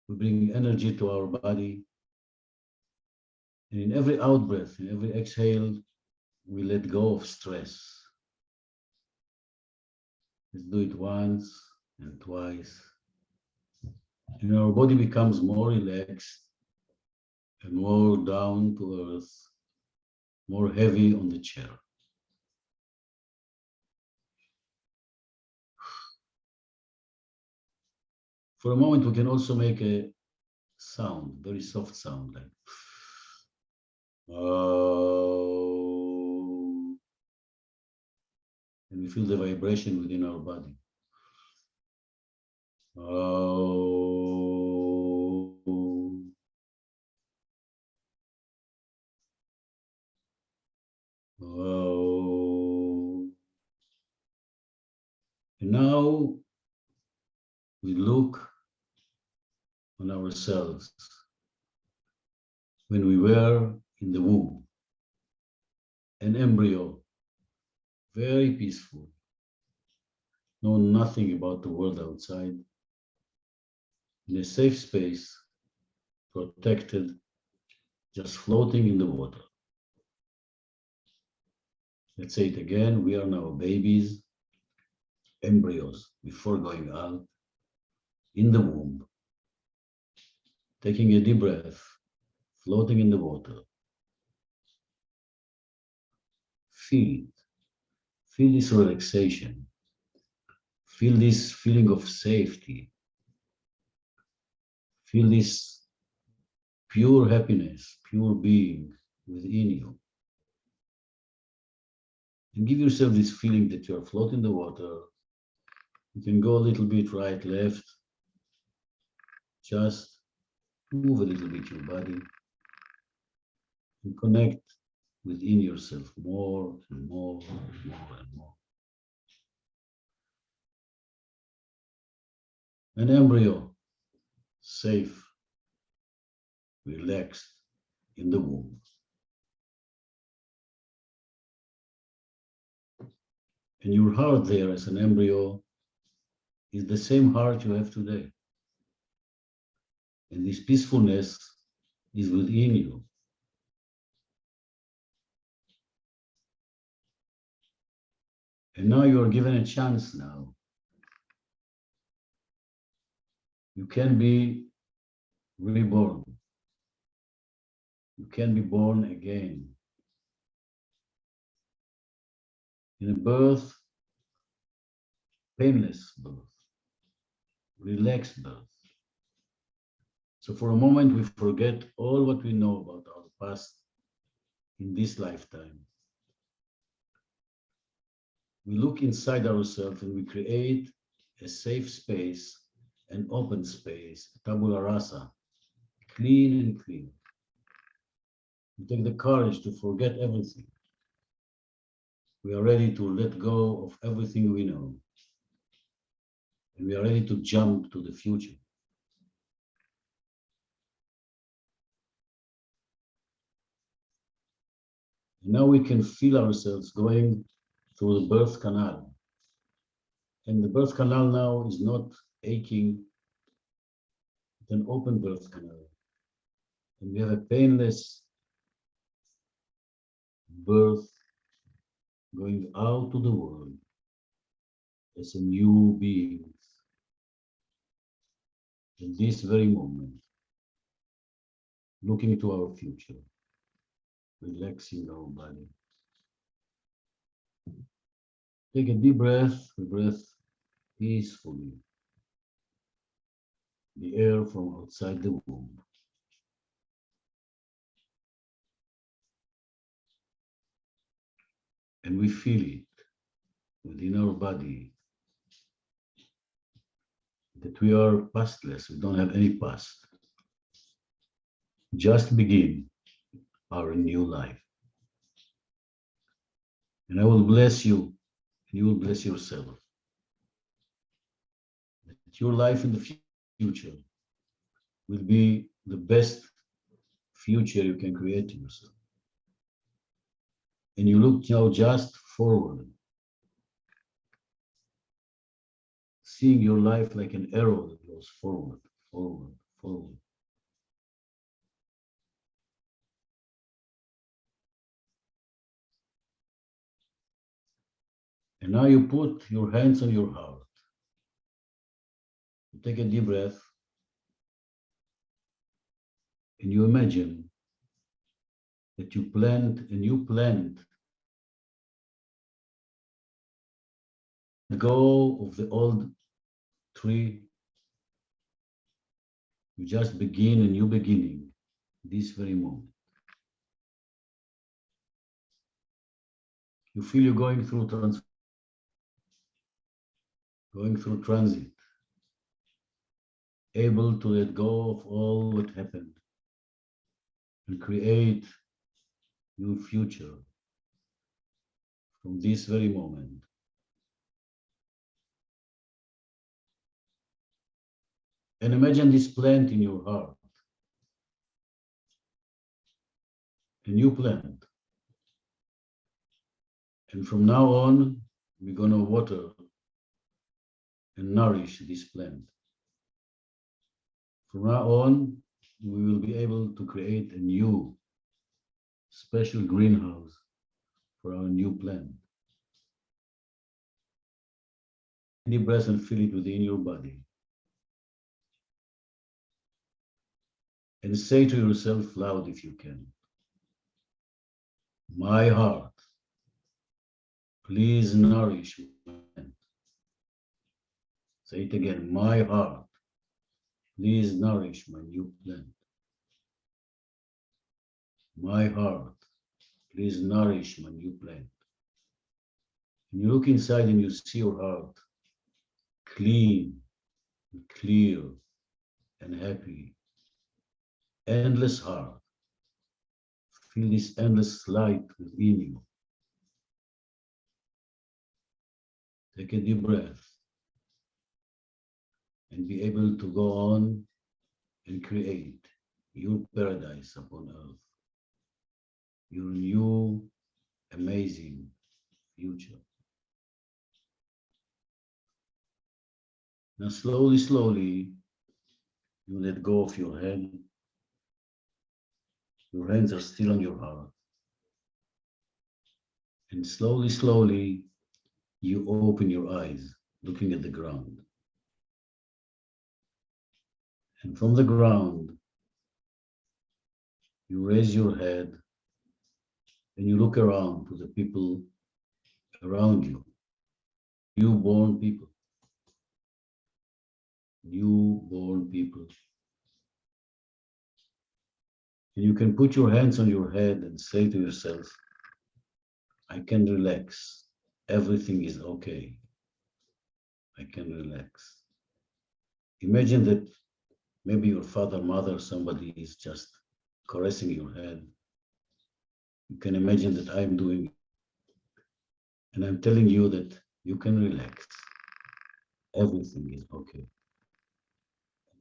we bring energy to our body. And in every out breath, in every exhale, we let go of stress. Let's do it once and twice. And our body becomes more relaxed and more down to earth, more heavy on the chair. For a moment, we can also make a sound, very soft sound, like oh. And we feel the vibration within our body. Oh. Oh. And now we look on ourselves when we were in the womb, an embryo, very peaceful, know nothing about the world outside, in a safe space, protected, just floating in the water. Let's say it again, we are now babies, embryos, before going out, in the womb, taking a deep breath, floating in the water. Feel it. Feel this relaxation. Feel this feeling of safety. Feel this pure happiness, pure being within you. And give yourself this feeling that you are floating in the water. You can go a little bit right, left. Just move a little bit your body and connect within yourself more and more and more and more. An embryo, safe, relaxed in the womb. And your heart there as an embryo is the same heart you have today. And this peacefulness is within you. And now you are given a chance now. You can be reborn. You can be born again. In a birth, painless birth, relaxed birth. So for a moment, we forget all what we know about our past in this lifetime. We look inside ourselves and we create a safe space, an open space, tabula rasa, clean and clear. We take the courage to forget everything. We are ready to let go of everything we know. And we are ready to jump to the future. And now we can feel ourselves going through the birth canal. And the birth canal now is not aching, it's an open birth canal. And we have a painless birth going out to the world as a new being in this very moment, looking to our future, relaxing our body. Take a deep breath, we breathe peacefully, the air from outside the womb. And we feel it within our body that we are pastless, we don't have any past. Just begin our new life. And I will bless you, and you will bless yourself. That your life in the future will be the best future you can create to yourself. And you look now just forward, seeing your life like an arrow that goes forward, forward, forward. And now you put your hands on your heart. You take a deep breath, and you imagine that you plant a new plant. Let go of the old tree. You just begin a new beginning this very moment. You feel you're going through transit, able to let go of all what happened and create new future from this very moment. And imagine this plant in your heart, a new plant. And from now on, we're going to water and nourish this plant. From now on, we will be able to create a new special greenhouse for our new plant. Deep breath and feel it within your body. And say to yourself loud if you can, my heart, please nourish my plant. Say it again, my heart, please nourish my new plant. My heart, please nourish my new plant. And you look inside and you see your heart clean, clear, and happy. Endless heart. Feel this endless light within you. Take a deep breath and be able to go on and create your paradise upon earth. Your new, amazing future. Now slowly, slowly, you let go of your head. Your hands are still on your heart. And slowly, slowly, you open your eyes, looking at the ground. And from the ground, you raise your head and you look around to the people around you, newborn people. Newborn people. And you can put your hands on your head and say to yourself, I can relax everything is okay. I can relax. Imagine that maybe your father, mother, somebody is just caressing your head. You can imagine that I'm doing, and I'm telling you that you can relax. Everything is okay.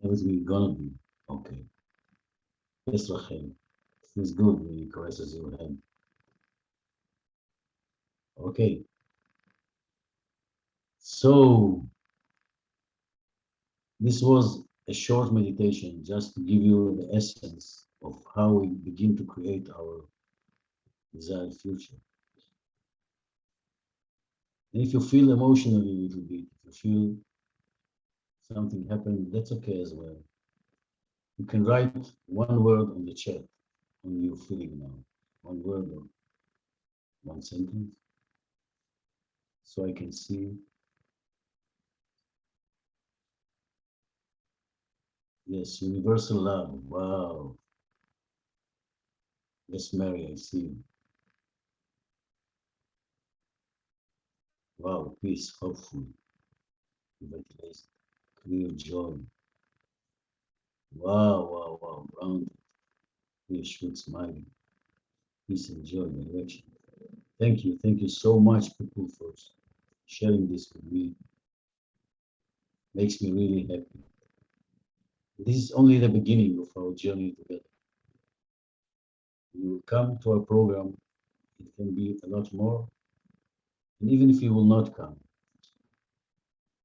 Everything is gonna be okay. Yes, Rachel. Feels good when he caresses your head. Okay. So this was a short meditation just to give you the essence of how we begin to create our desired future. And if you feel emotionally a little bit, if you feel something happened, that's okay as well. You can write one word on the chat on your feeling now, one word or one sentence, so I can see. Yes, universal love. Wow. Yes, Mary, I see you. Wow, peace, hopeful, revitalized, clear joy. Wow, wow, wow, grounded, reassured, smiling, peace and joy, direction. Thank you so much, people, for sharing this with me. Makes me really happy. This is only the beginning of our journey together. You will come to our program, it can be a lot more. And even if you will not come,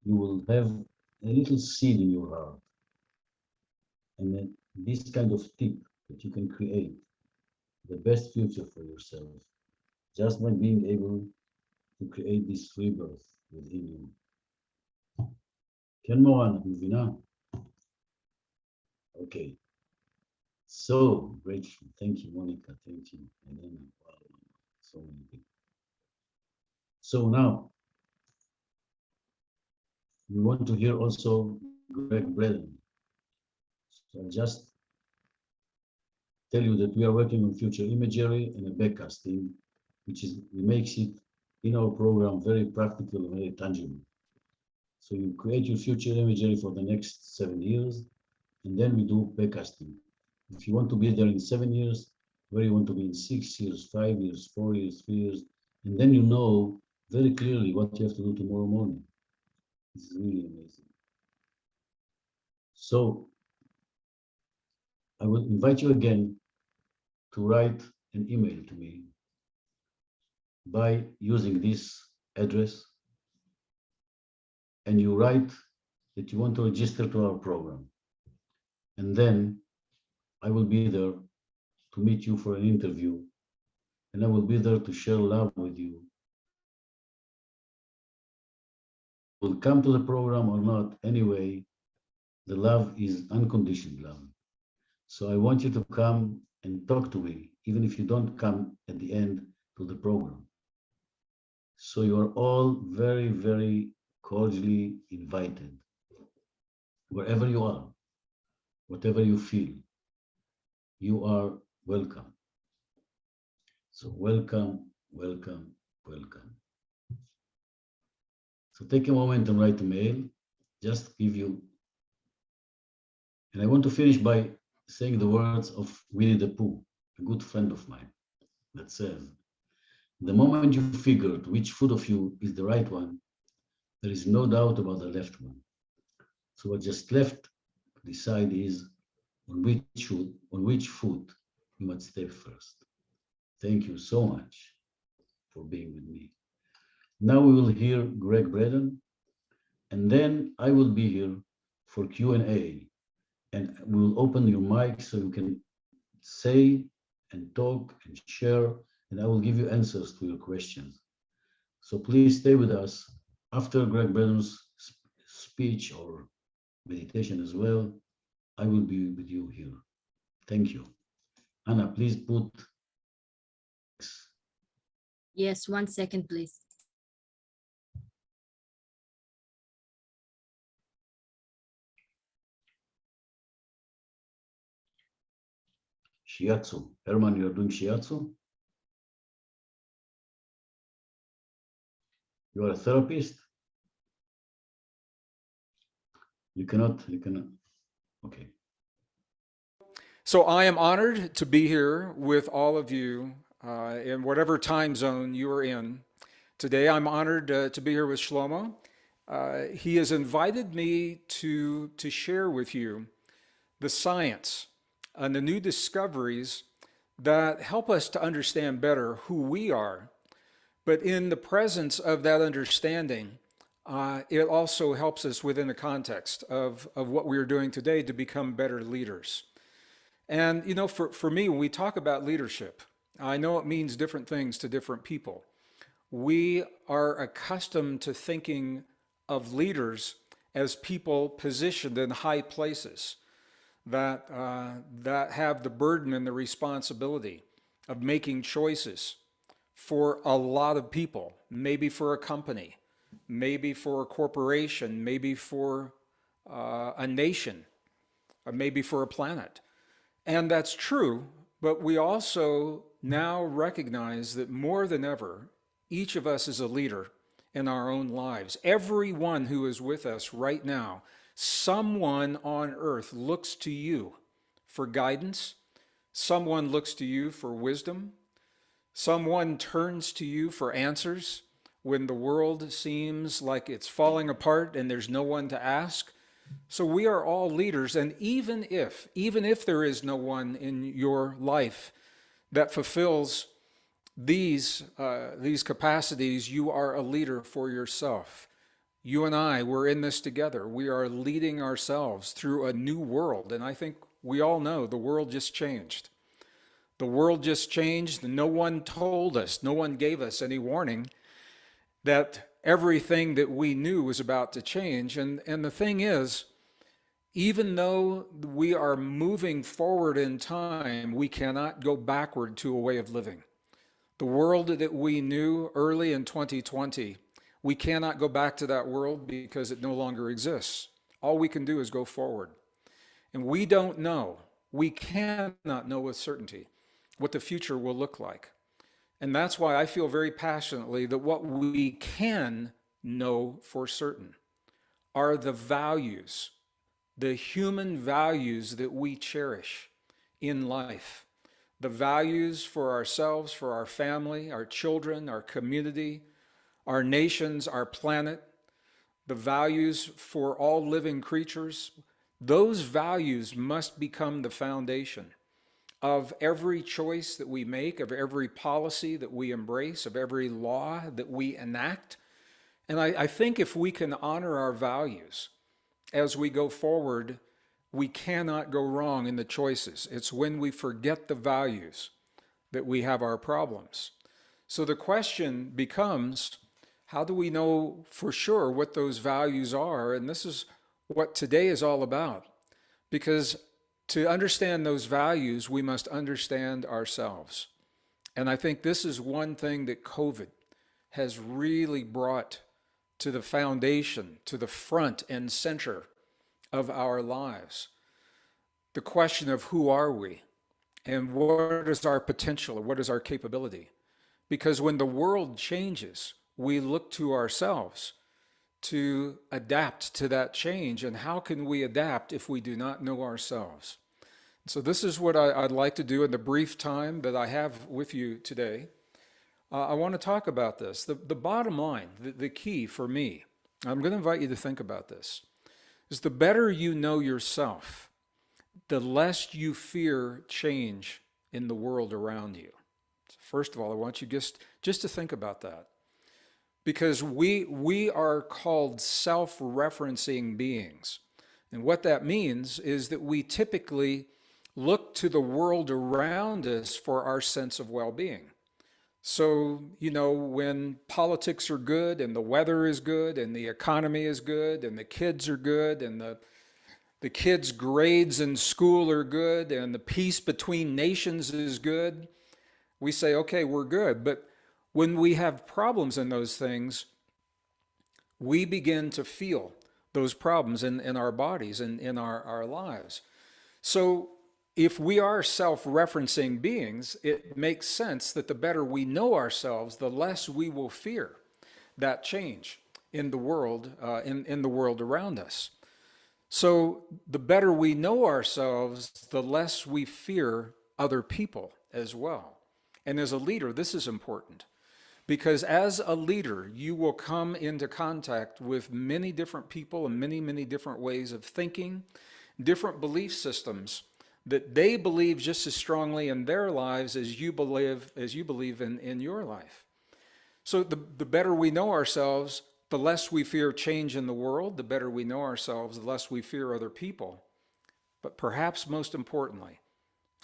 you will have a little seed in your heart. And then this kind of tip that you can create the best future for yourself just by being able to create this rebirth within you. כן מורן, את מבינה? Okay. So grateful. Thank you, Monica. Thank you, Elena. Wow, so many people. So now, we want to hear also Gregg Braden. So I'll just tell you that we are working on future imagery and a backcasting, which makes it in our program very practical and very tangible. So you create your future imagery for the next 7 years, and then we do backcasting. If you want to be there in 7 years, where you want to be in 6 years, 5 years, 4 years, 3 years, and then you know very clearly what you have to do tomorrow morning. This is really amazing. So I will invite you again to write an email to me by using this address, and you write that you want to register to our program. And then I will be there to meet you for an interview, and I will be there to share love with you. Will come to the program or not, anyway, the love is unconditioned love. So I want you to come and talk to me, even if you don't come at the end to the program. So you are all very, very cordially invited, wherever you are, whatever you feel, you are welcome. So welcome, welcome, welcome. So take a moment and write a mail, just give you, and I want to finish by saying the words of Winnie the Pooh, a good friend of mine, that says, the moment you figured which foot of you is the right one, there is no doubt about the left one. So what just left to decide is on which foot you must step first. Thank you so much for being with me. Now we will hear Gregg Braden, and then I will be here for Q&A, and we will open your mic so you can say and talk and share, and I will give you answers to your questions. So please stay with us. After Gregg Braden's speech or meditation as well, I will be with you here. Thank you. Anna, please put. Yes, 1 second, please. Shiatsu. Herman, you're doing shiatsu? You are a therapist? You cannot, okay. So I am honored to be here with all of you in whatever time zone you are in. Today I'm honored to be here with Shlomo. He has invited me to share with you the science and the new discoveries that help us to understand better who we are. But in the presence of that understanding, it also helps us within the context of what we are doing today to become better leaders. And, you know, for me, when we talk about leadership, I know it means different things to different people. We are accustomed to thinking of leaders as people positioned in high places that, that have the burden and the responsibility of making choices for a lot of people, maybe for a company, maybe for a corporation, maybe for a nation, or maybe for a planet. And that's true, but we also now recognize that more than ever, each of us is a leader in our own lives. Everyone who is with us right now, someone on earth looks to you for guidance. Someone looks to you for wisdom. Someone turns to you for answers when the world seems like it's falling apart and there's no one to ask. So we are all leaders, and even if there is no one in your life that fulfills these capacities, you are a leader for yourself. You and I, we're in this together. We are leading ourselves through a new world, and I think we all know the world just changed. The world just changed, and no one told us, no one gave us any warning that everything that we knew was about to change. And the thing is, even though we are moving forward in time, we cannot go backward to a way of living. The world that we knew early in 2020, we cannot go back to that world because it no longer exists. All we can do is go forward. And we don't know, we cannot know with certainty what the future will look like. And that's why I feel very passionately that what we can know for certain are the values, the human values that we cherish in life. The values for ourselves, for our family, our children, our community, our nations, our planet, the values for all living creatures. Those values must become the foundation of every choice that we make, of every policy that we embrace, of every law that we enact. And I think if we can honor our values as we go forward, we cannot go wrong in the choices. It's when we forget the values that we have our problems. So the question becomes, how do we know for sure what those values are? And this is what today is all about. Because to understand those values, we must understand ourselves. And I think this is one thing that COVID has really brought to the foundation, to the front and center of our lives. The question of who are we and what is our potential, or what is our capability? Because when the world changes, we look to ourselves to adapt to that change. And how can we adapt if we do not know ourselves? So this is what I'd like to do in the brief time that I have with you today. I want to talk about this. The bottom line, the key for me, I'm going to invite you to think about this, is the better you know yourself, the less you fear change in the world around you. So first of all, I want you just to think about that. Because we are called self-referencing beings. And what that means is that we typically look to the world around us for our sense of well-being. So, you know, when politics are good and the weather is good and the economy is good and the kids are good and the kids' grades in school are good and the peace between nations is good, we say, okay, we're good. But when we have problems in those things, we begin to feel those problems in our bodies and in our lives. So if we are self-referencing beings, it makes sense that the better we know ourselves, the less we will fear. that change in the world, in the world around us. So the better we know ourselves, the less we fear other people as well. And as a leader, this is important because as a leader, you will come into contact with many different people and many, many different ways of thinking, different belief systems that they believe just as strongly in their lives as you believe in your life. So the better we know ourselves, the less we fear change in the world. The better we know ourselves, the less we fear other people. But perhaps most importantly,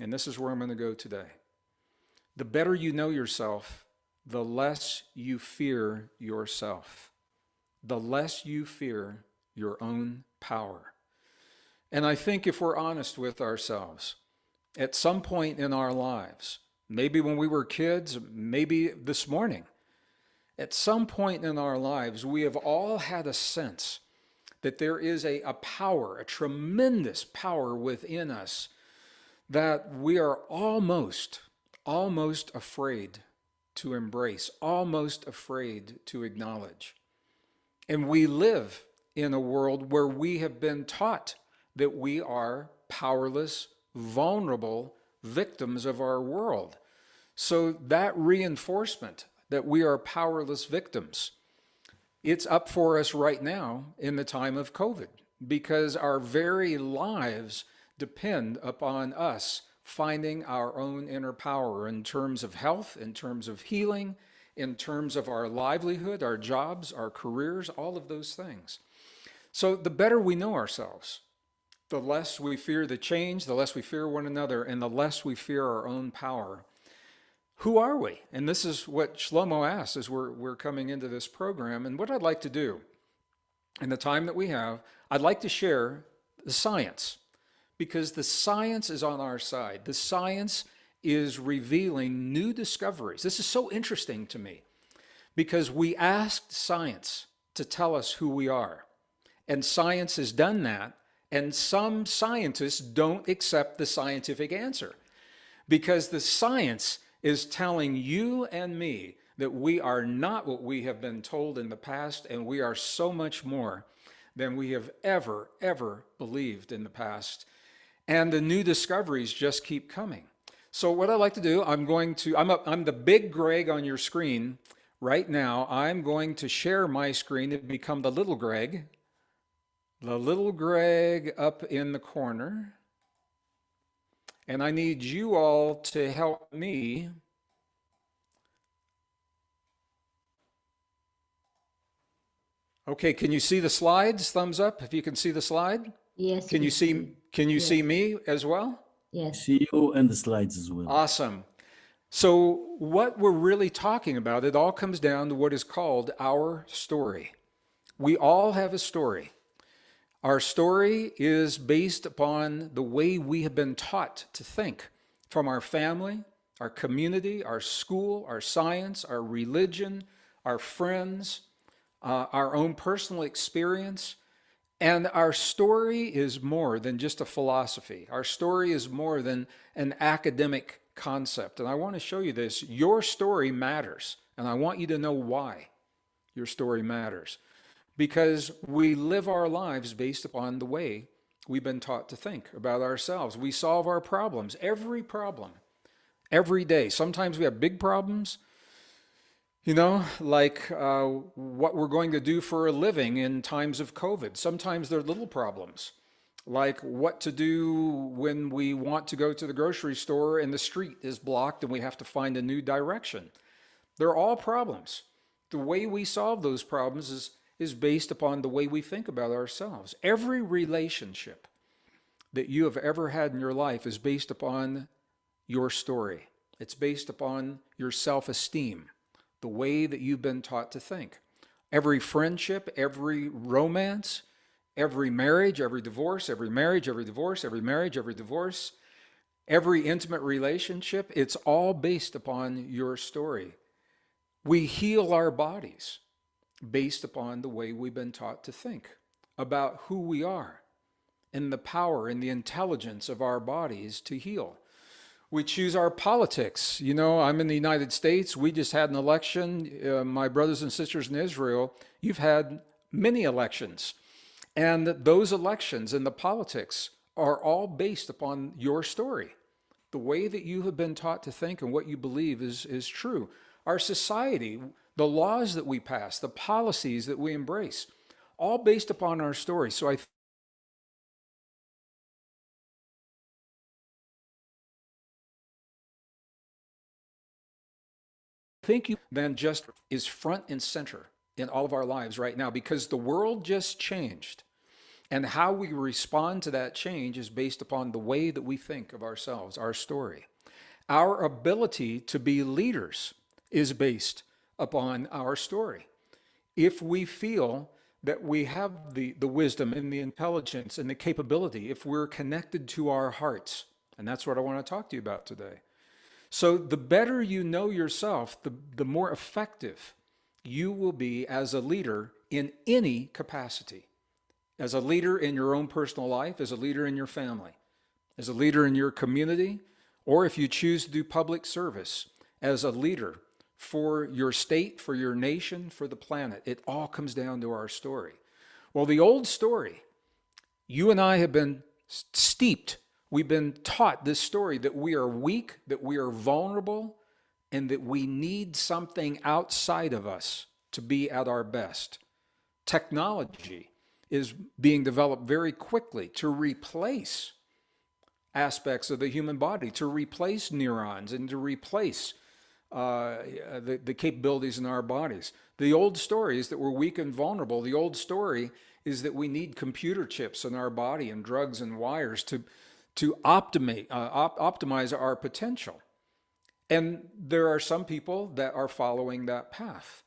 and this is where I'm going to go today, the better you know yourself, the less you fear yourself, the less you fear your own power. And I think if we're honest with ourselves, at some point in our lives, maybe when we were kids, maybe this morning, at some point in our lives, we have all had a sense that there is a power, a tremendous power within us that we are almost afraid to embrace, almost afraid to acknowledge. And we live in a world where we have been taught that we are powerless, vulnerable victims of our world. So that reinforcement that we are powerless victims, it's up for us right now in the time of COVID because our very lives depend upon us finding our own inner power in terms of health, in terms of healing, in terms of our livelihood, our jobs, our careers, all of those things. So the better we know ourselves, the less we fear the change, the less we fear one another, and the less we fear our own power. Who are we? And this is what Shlomo asked as we're coming into this program. And what I'd like to do in the time that we have, I'd like to share the science, because the science is on our side. The science is revealing new discoveries. This is so interesting to me because we asked science to tell us who we are. And science has done that. And some scientists don't accept the scientific answer because the science is telling you and me that we are not what we have been told in the past, and we are so much more than we have ever believed in the past. And the new discoveries just keep coming. So what I'd like to do, I'm the big Gregg on your screen right now. I'm going to share my screen and become the little Gregg up in the corner. And I need you all to help me. Okay, can you see the slides? Thumbs up if you can see the slide. Yes. Can you see me as well? Yes. See you and the slides as well. Awesome. So what we're really talking about, it all comes down to what is called our story. We all have a story. Our story is based upon the way we have been taught to think from our family, our community, our school, our science, our religion, our friends, our own personal experience. And our story is more than just a philosophy. Our story is more than an academic concept. And I want to show you this. Your story matters. And I want you to know why your story matters. Because we live our lives based upon the way we've been taught to think about ourselves. We solve our problems, every problem, every day. Sometimes we have big problems, like what we're going to do for a living in times of COVID. Sometimes they're little problems, like what to do when we want to go to the grocery store and the street is blocked and we have to find a new direction. They're all problems. The way we solve those problems is based upon the way we think about ourselves. Every relationship that you have ever had in your life is based upon your story. It's based upon your self-esteem, the way that you've been taught to think. Every friendship, every romance, every marriage, every divorce, every marriage, every divorce, every marriage, every divorce, every intimate relationship, it's all based upon your story. We heal our bodies based upon the way we've been taught to think about who we are and the power and the intelligence of our bodies to heal. We choose our politics. You know, I'm in the United States. We just had an election. My brothers and sisters in Israel, you've had many elections. And those elections and the politics are all based upon your story. The way that you have been taught to think and what you believe is true. Our society, the laws that we pass, the policies that we embrace, all based upon our story. So I think you then just is front and center in all of our lives right now, because the world just changed. And how we respond to that change is based upon the way that we think of ourselves, our story. Our ability to be leaders is based upon our story. If we feel that we have the wisdom and the intelligence and the capability, if we're connected to our hearts, and that's what I want to talk to you about today. So the better you know yourself, the more effective you will be as a leader in any capacity. As a leader in your own personal life, as a leader in your family, as a leader in your community, or if you choose to do public service, as a leader for your state, for your nation, for the planet. It all comes down to our story. Well, the old story, you and I have been steeped. We've been taught this story that we are weak, that we are vulnerable, and that we need something outside of us to be at our best. Technology is being developed very quickly to replace aspects of the human body, to replace neurons and to replace the capabilities in our bodies. The old story is that we're weak and vulnerable. The old story is that we need computer chips in our body and drugs and wires to optimize our potential. And there are some people that are following that path.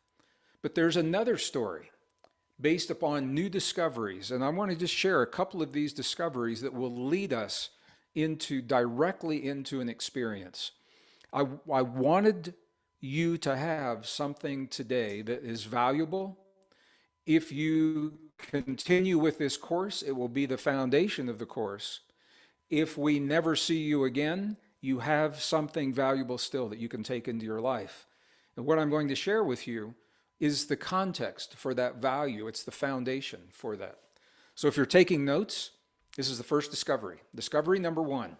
But there's another story based upon new discoveries. And I want to just share a couple of these discoveries that will lead us directly into an experience. I wanted you to have something today that is valuable. If you continue with this course, it will be the foundation of the course. If we never see you again, you have something valuable still that you can take into your life. And what I'm going to share with you is the context for that value. It's the foundation for that. So if you're taking notes, this is the first discovery. Discovery number one.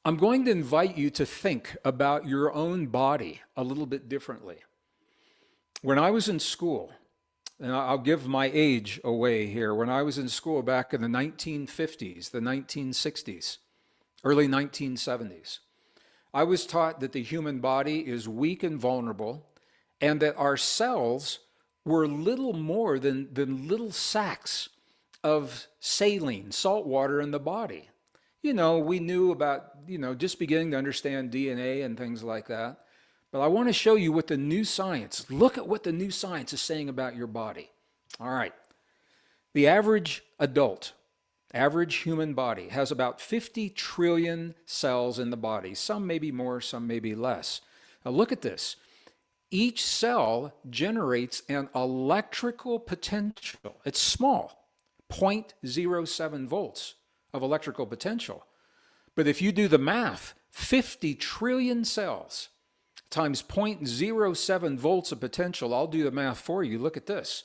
I'm going to invite you to think about your own body a little bit differently. When I was in school, and I'll give my age away here, when I was in school back in the 1950s, the 1960s, early 1970s, I was taught that the human body is weak and vulnerable, and that our cells were little more than little sacks of saline, salt water in the body. You know, we knew about, just beginning to understand DNA and things like that. But I want to show you what the new science, look at what the new science is saying about your body. All right. The average adult, average human body has about 50 trillion cells in the body. Some may be more, some may be less. Now look at this. Each cell generates an electrical potential. It's small, 0.07 volts of electrical potential. But if you do the math, 50 trillion cells times 0.07 volts of potential, I'll do the math for you. Look at this.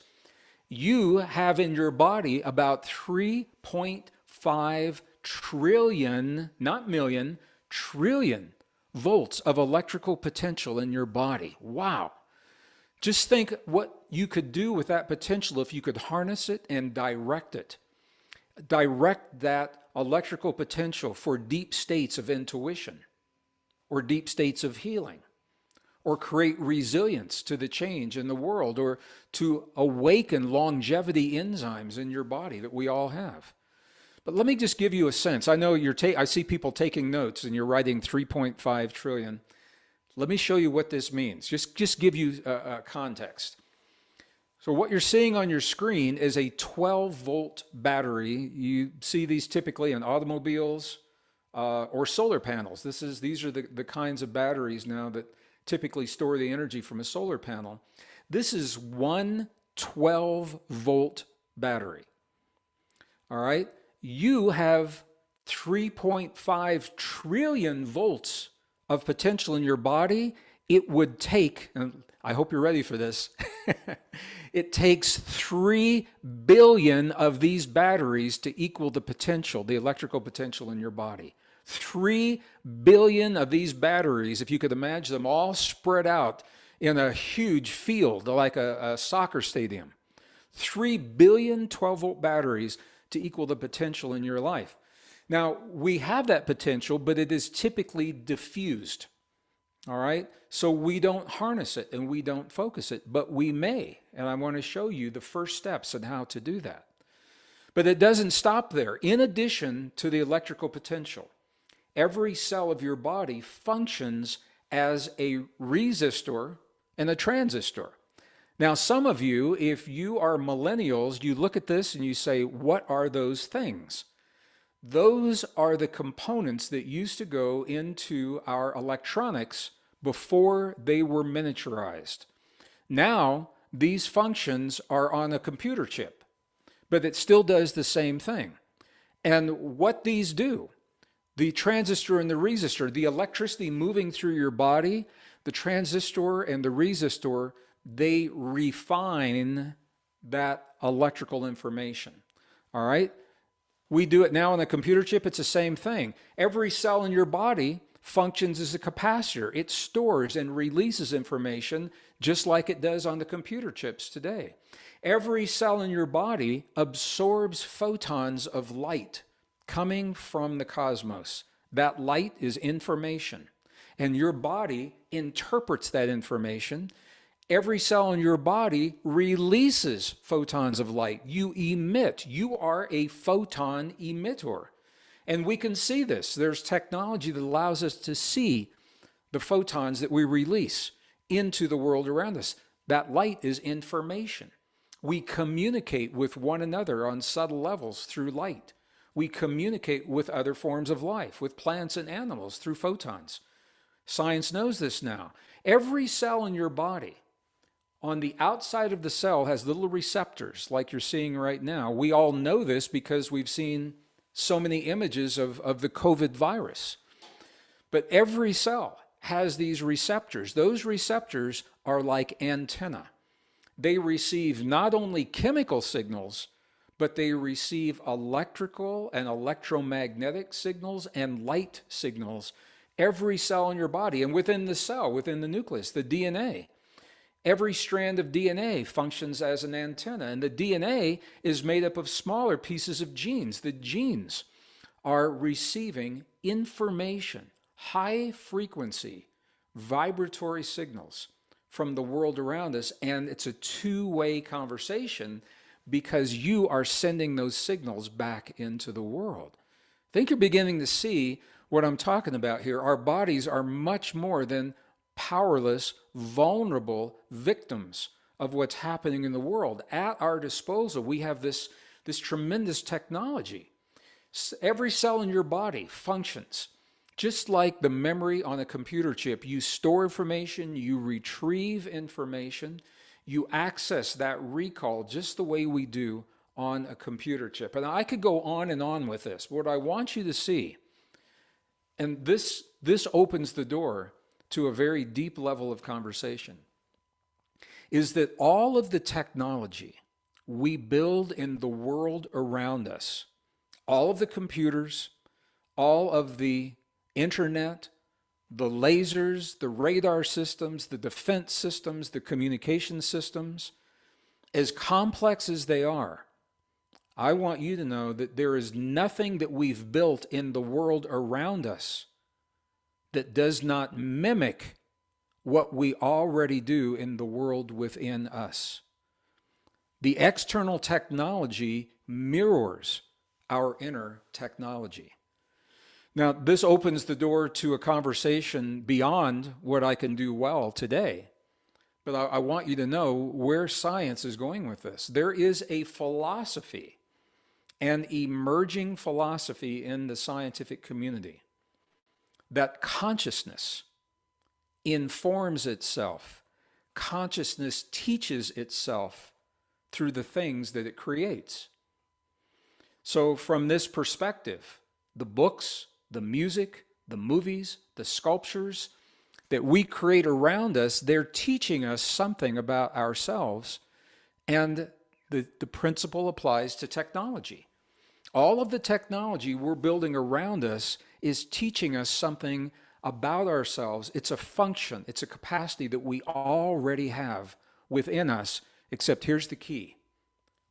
You have in your body about 3.5 trillion, not million, trillion volts of electrical potential in your body. Wow. Just think what you could do with that potential if you could harness it and direct it. Direct that electrical potential for deep states of intuition or deep states of healing, or create resilience to the change in the world, or to awaken longevity enzymes in your body that we all have. But let me just give you a sense. I know I see people taking notes and you're writing 3.5 trillion. Let me show you what this means. Just give you a context. So what you're seeing on your screen is a 12-volt battery. You see these typically in automobiles or solar panels. These are the kinds of batteries now that typically store the energy from a solar panel. This is one 12-volt battery. All right? You have 3.5 trillion volts of potential in your body, it would take, and I hope you're ready for this, it takes 3 billion of these batteries to equal the potential, the electrical potential in your body. 3 billion of these batteries, if you could imagine them all spread out in a huge field like a soccer stadium. 3 billion 12-volt batteries to equal the potential in your life. Now, we have that potential, but it is typically diffused. All right? So we don't harness it and we don't focus it, but we may. And I want to show you the first steps on how to do that. But it doesn't stop there. In addition to the electrical potential, every cell of your body functions as a resistor and a transistor. Now, some of you, if you are millennials, you look at this and you say, what are those things? Those are the components that used to go into our electronics before they were miniaturized. Now, these functions are on a computer chip, but it still does the same thing. And what these do, the transistor and the resistor, the electricity moving through your body, the transistor and the resistor, they refine that electrical information. All right? We do it now on a computer chip. It's the same thing. Every cell in your body functions as a capacitor. It stores and releases information just like it does on the computer chips today. Every cell in your body absorbs photons of light coming from the cosmos. That light is information, and your body interprets that information. Every cell in your body releases photons of light. You emit. You are a photon emitter. And we can see this. There's technology that allows us to see the photons that we release into the world around us. That light is information. We communicate with one another on subtle levels through light. We communicate with other forms of life, with plants and animals through photons. Science knows this now. Every cell in your body, on the outside of the cell, has little receptors like you're seeing right now. We all know this because we've seen so many images of the COVID virus. But every cell has these receptors. Those receptors are like antennae. They receive not only chemical signals, but they receive electrical and electromagnetic signals and light signals. Every cell in your body, and within the cell, within the nucleus, the DNA, every strand of DNA functions as an antenna, and the DNA is made up of smaller pieces of genes. The genes are receiving information, high frequency, vibratory signals from the world around us, and it's a two-way conversation because you are sending those signals back into the world. I think you're beginning to see what I'm talking about here. Our bodies are much more than powerless, vulnerable victims of what's happening in the world. At our disposal, we have this tremendous technology. Every cell in your body functions just like the memory on a computer chip. You store information, you retrieve information, you access that recall just the way we do on a computer chip. And I could go on and on with this. What I want you to see, and this opens the door to a very deep level of conversation, is that all of the technology we build in the world around us, all of the computers, all of the internet, the lasers, the radar systems, the defense systems, the communication systems, as complex as they are, I want you to know that there is nothing that we've built in the world around us that does not mimic what we already do in the world within us. The external technology mirrors our inner technology. Now, this opens the door to a conversation beyond what I can do well today. But I want you to know where science is going with this. There is a philosophy, an emerging philosophy in the scientific community, that consciousness informs itself. Consciousness teaches itself through the things that it creates. So from this perspective, the books, the music, the movies, the sculptures that we create around us, they're teaching us something about ourselves. And the principle applies to technology. All of the technology we're building around us is teaching us something about ourselves. It's a function, it's a capacity that we already have within us, except here's the key.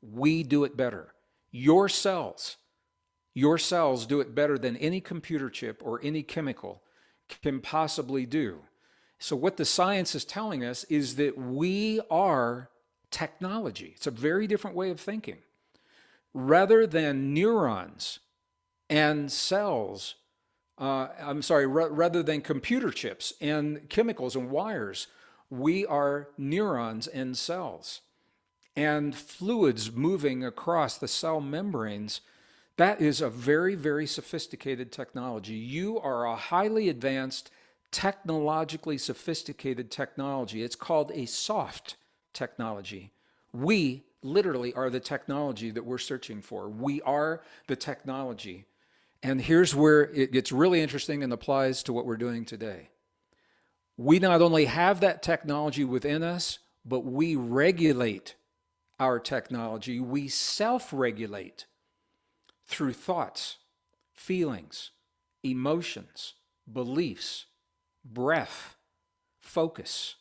We do it better. Your cells do it better than any computer chip or any chemical can possibly do. So what the science is telling us is that we are technology. It's a very different way of thinking. Rather than neurons and cells, rather than computer chips and chemicals and wires, we are neurons and cells and fluids moving across the cell membranes. That is a very, very sophisticated technology. You are a highly advanced, technologically sophisticated technology. It's called a soft technology. We literally are the technology that we're searching for. We are the technology. And here's where it gets really interesting and applies to what we're doing today. We not only have that technology within us, but we regulate our technology. We self-regulate through thoughts, feelings, emotions, beliefs, breath, focus.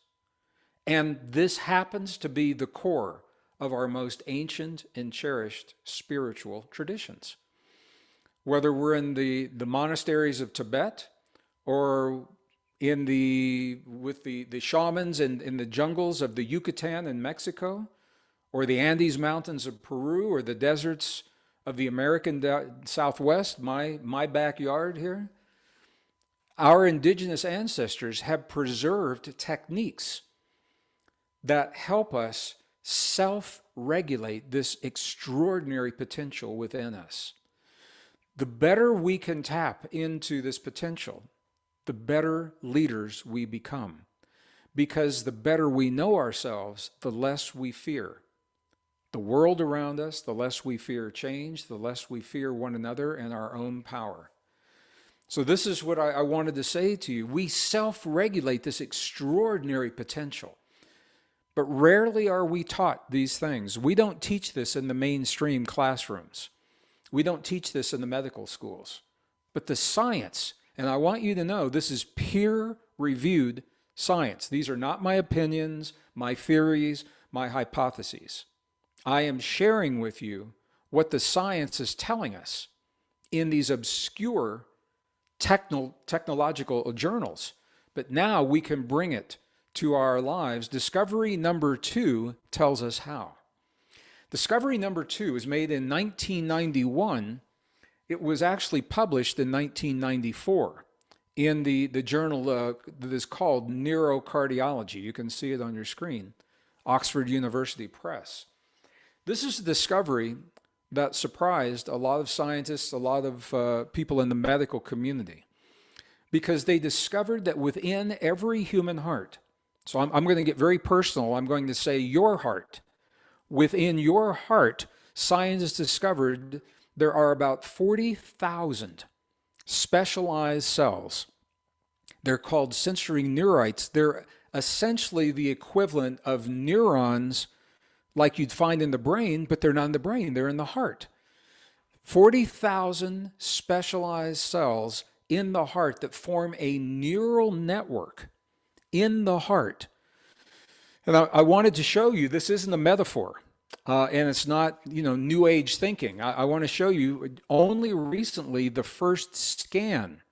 And this happens to be the core of our most ancient and cherished spiritual traditions. Whether we're in the monasteries of Tibet or with the shamans in the jungles of the Yucatan in Mexico, or the Andes Mountains of Peru, or the deserts of the American Southwest, my backyard here, our indigenous ancestors have preserved techniques that help us self-regulate this extraordinary potential within us. The better we can tap into this potential, the better leaders we become. Because the better we know ourselves, the less we fear the world around us, the less we fear change, the less we fear one another and our own power. So this is what I wanted to say to you. We self-regulate this extraordinary potential. But rarely are we taught these things. We don't teach this in the mainstream classrooms. We don't teach this in the medical schools. But the science, and I want you to know this is peer-reviewed science. These are not my opinions, my theories, my hypotheses. I am sharing with you what the science is telling us in these obscure technological journals. But now we can bring it to our lives. Discovery number 2 tells us how. Discovery number 2 was made in 1991. It was actually published in 1994 in the journal that is called Neurocardiology. You can see it on your screen, Oxford University Press. This is a discovery that surprised a lot of scientists, a lot of people in the medical community, because they discovered that within every human heart, so I'm going to get very personal, I'm going to say your heart. Within your heart, scientists discovered there are about 40,000 specialized cells. They're called sensory neurites. They're essentially the equivalent of neurons like you'd find in the brain, but they're not in the brain, they're in the heart. 40,000 specialized cells in the heart that form a neural network in the heart. And I wanted to show you, this isn't a metaphor, and it's not, new age thinking. I want to show you, only recently the first scan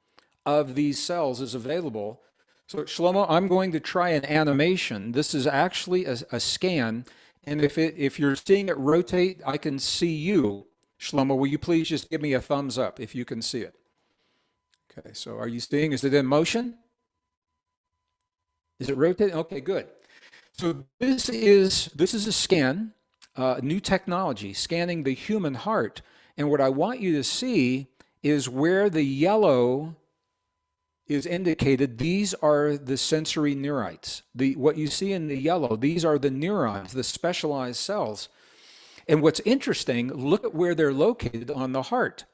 of these cells is available. So Shlomo, I'm going to try an animation. This is actually a scan. And if you're seeing it rotate, I can see you. Shlomo, will you please just give me a thumbs up if you can see it? Okay, so are you seeing, is it in motion? Is it rotating? Okay, good. So this is a scan, new technology, scanning the human heart. And what I want you to see is where the yellow is indicated, these are the sensory neurites. What you see in the yellow, these are the neurons, the specialized cells. And what's interesting, look at where they're located on the heart.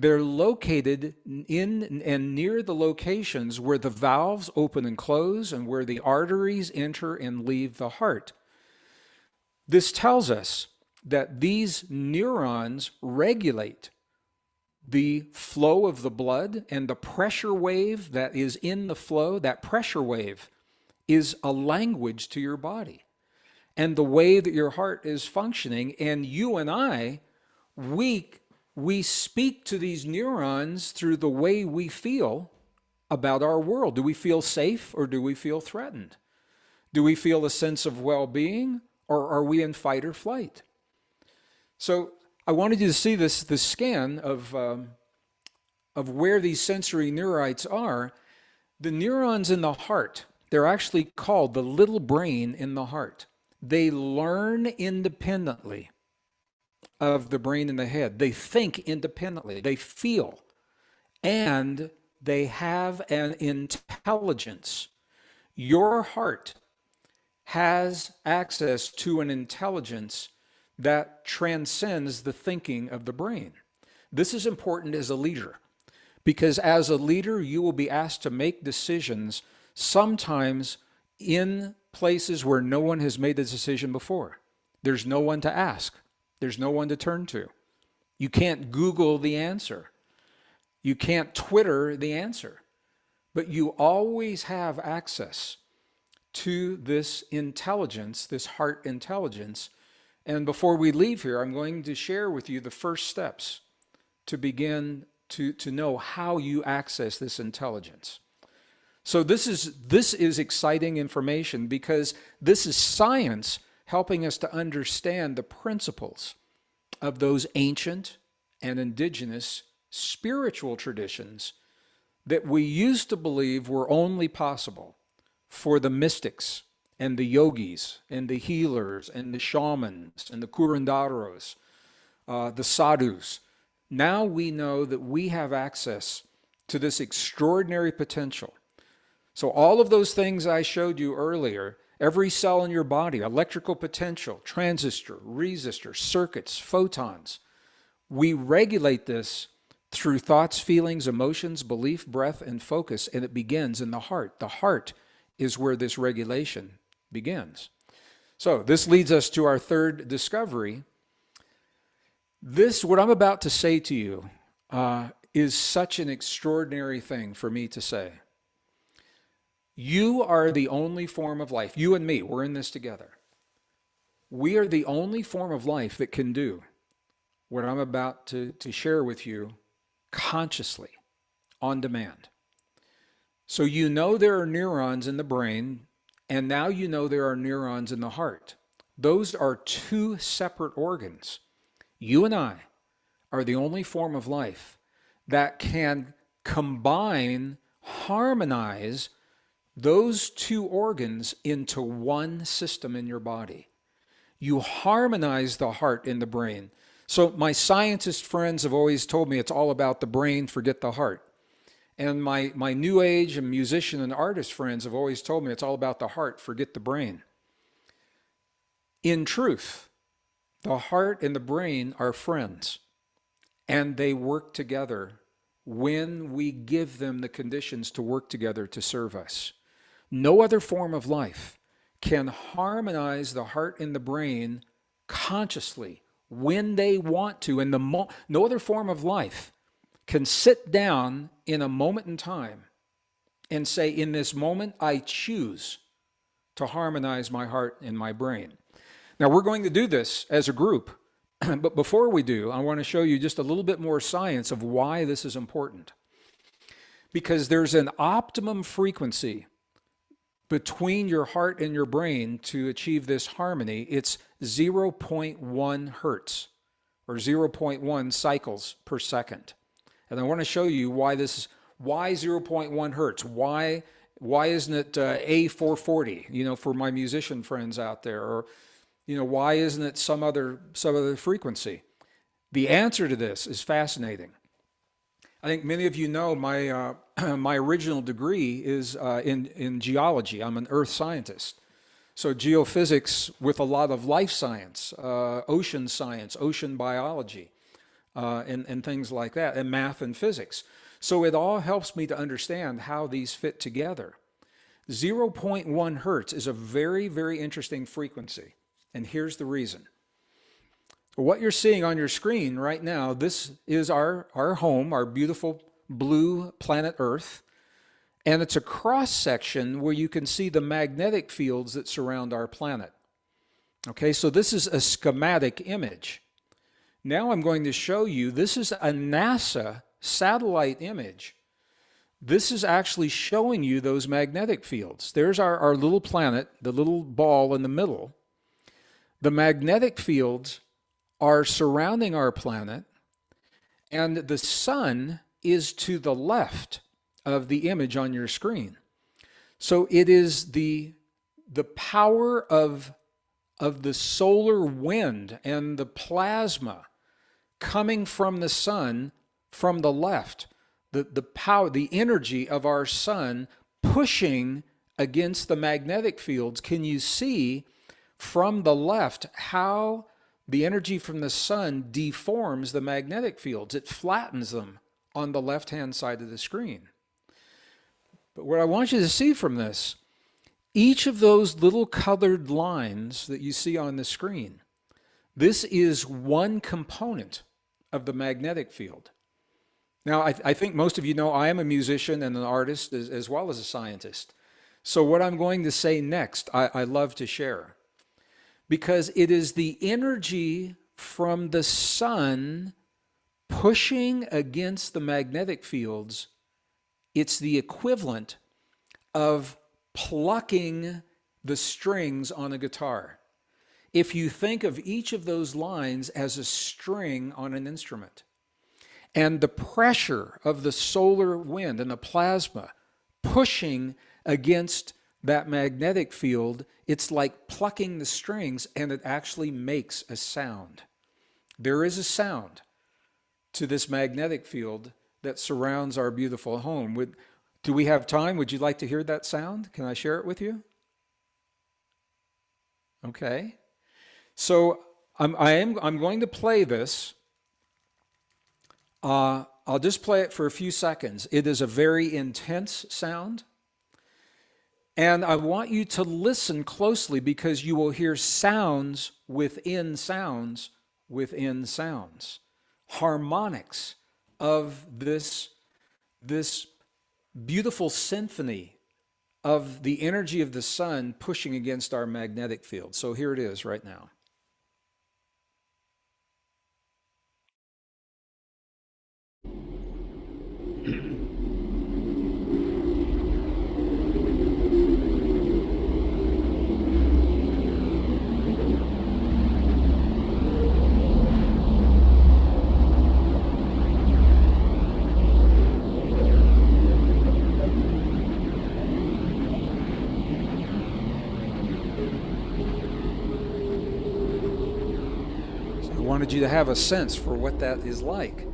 They're located in and near the locations where the valves open and close and where the arteries enter and leave the heart. This tells us that these neurons regulate the flow of the blood, and the pressure wave that is in the flow, that pressure wave is a language to your body and the way that your heart is functioning. And you and I, we speak to these neurons through the way we feel about our world. Do we feel safe or do we feel threatened? Do we feel a sense of well-being or are we in fight or flight? So I wanted you to see this scan of where these sensory neurites are. The neurons in the heart, they're actually called the little brain in the heart. They learn independently of the brain in the head. They think independently. They feel. And they have an intelligence. Your heart has access to an intelligence that transcends the thinking of the brain. This is important as a leader, because as a leader, you will be asked to make decisions sometimes in places where no one has made the decision before. There's no one to ask. There's no one to turn to. You can't Google the answer. You can't Twitter the answer. But you always have access to this intelligence, this heart intelligence. And before we leave here, I'm going to share with you the first steps to begin to know how you access this intelligence. So this is exciting information, because this is science helping us to understand the principles of those ancient and indigenous spiritual traditions that we used to believe were only possible for the mystics and the yogis and the healers and the shamans and the curanderos, the sadhus. Now we know that we have access to this extraordinary potential. So all of those things I showed you earlier, every cell in your body, electrical potential, transistor, resistor, circuits, photons, we regulate this through thoughts, feelings, emotions, belief, breath, and focus, and it begins in the heart. The heart is where this regulation begins. So this leads us to our third discovery. What I'm about to say to you is such an extraordinary thing for me to say. You are the only form of life. You and me, we're in this together. We are the only form of life that can do what I'm about to share with you consciously, on demand. So you know there are neurons in the brain, and now you know there are neurons in the heart. Those are two separate organs. You and I are the only form of life that can combine, harmonize those two organs into one system in your body. You harmonize the heart and the brain. So my scientist friends have always told me it's all about the brain, forget the heart. And my new age and musician and artist friends have always told me it's all about the heart, forget the brain. In truth, the heart and the brain are friends, and they work together when we give them the conditions to work together to serve us. No other form of life can harmonize the heart and the brain consciously when they want to. And no other form of life can sit down in a moment in time and say, in this moment, I choose to harmonize my heart and my brain. Now, we're going to do this as a group, but before we do, I want to show you just a little bit more science of why this is important. Because there's an optimum frequency between your heart and your brain to achieve this harmony. It's 0.1 hertz, or 0.1 cycles per second. And I want to show you why 0.1 hertz? Why isn't it A440, for my musician friends out there? Or, why isn't it some other frequency? The answer to this is fascinating. I think many of you know my my original degree is in geology. I'm an earth scientist. So geophysics with a lot of life science, ocean biology. and things like that, and math and physics. So it all helps me to understand how these fit together. 0.1 hertz is a very, very interesting frequency. And here's the reason. What you're seeing on your screen right now, this is our home, our beautiful blue planet Earth. And it's a cross section where you can see the magnetic fields that surround our planet. Okay, so this is a schematic image. Now I'm going to show you, this is a NASA satellite image. This is actually showing you those magnetic fields. There's our little planet, the little ball in the middle. The magnetic fields are surrounding our planet, and the sun is to the left of the image on your screen. So it is the power of the solar wind and the plasma coming from the sun from the left. The power, the energy of our sun pushing against the magnetic fields. Can you see from the left how the energy from the sun deforms the magnetic fields? It flattens them on the left-hand side of the screen. But what I want you to see from this, each of those little colored lines that you see on the screen, this is one component of the magnetic field. Now, I think most of you know I am a musician and an artist as well as a scientist. So what I'm going to say next, I love to share, because it is the energy from the sun pushing against the magnetic fields. It's the equivalent of plucking the strings on a guitar. If you think of each of those lines as a string on an instrument, and the pressure of the solar wind and the plasma pushing against that magnetic field, it's like plucking the strings, and it actually makes a sound. There is a sound to this magnetic field that surrounds our beautiful home. Do we have time? Would you like to hear that sound? Can I share it with you? Okay. So I'm going to play this. I'll just play it for a few seconds. It is a very intense sound. And I want you to listen closely, because you will hear sounds within sounds within sounds. Harmonics of this beautiful symphony of the energy of the sun pushing against our magnetic field. So here it is right now. Wanted you to have a sense for what that is like.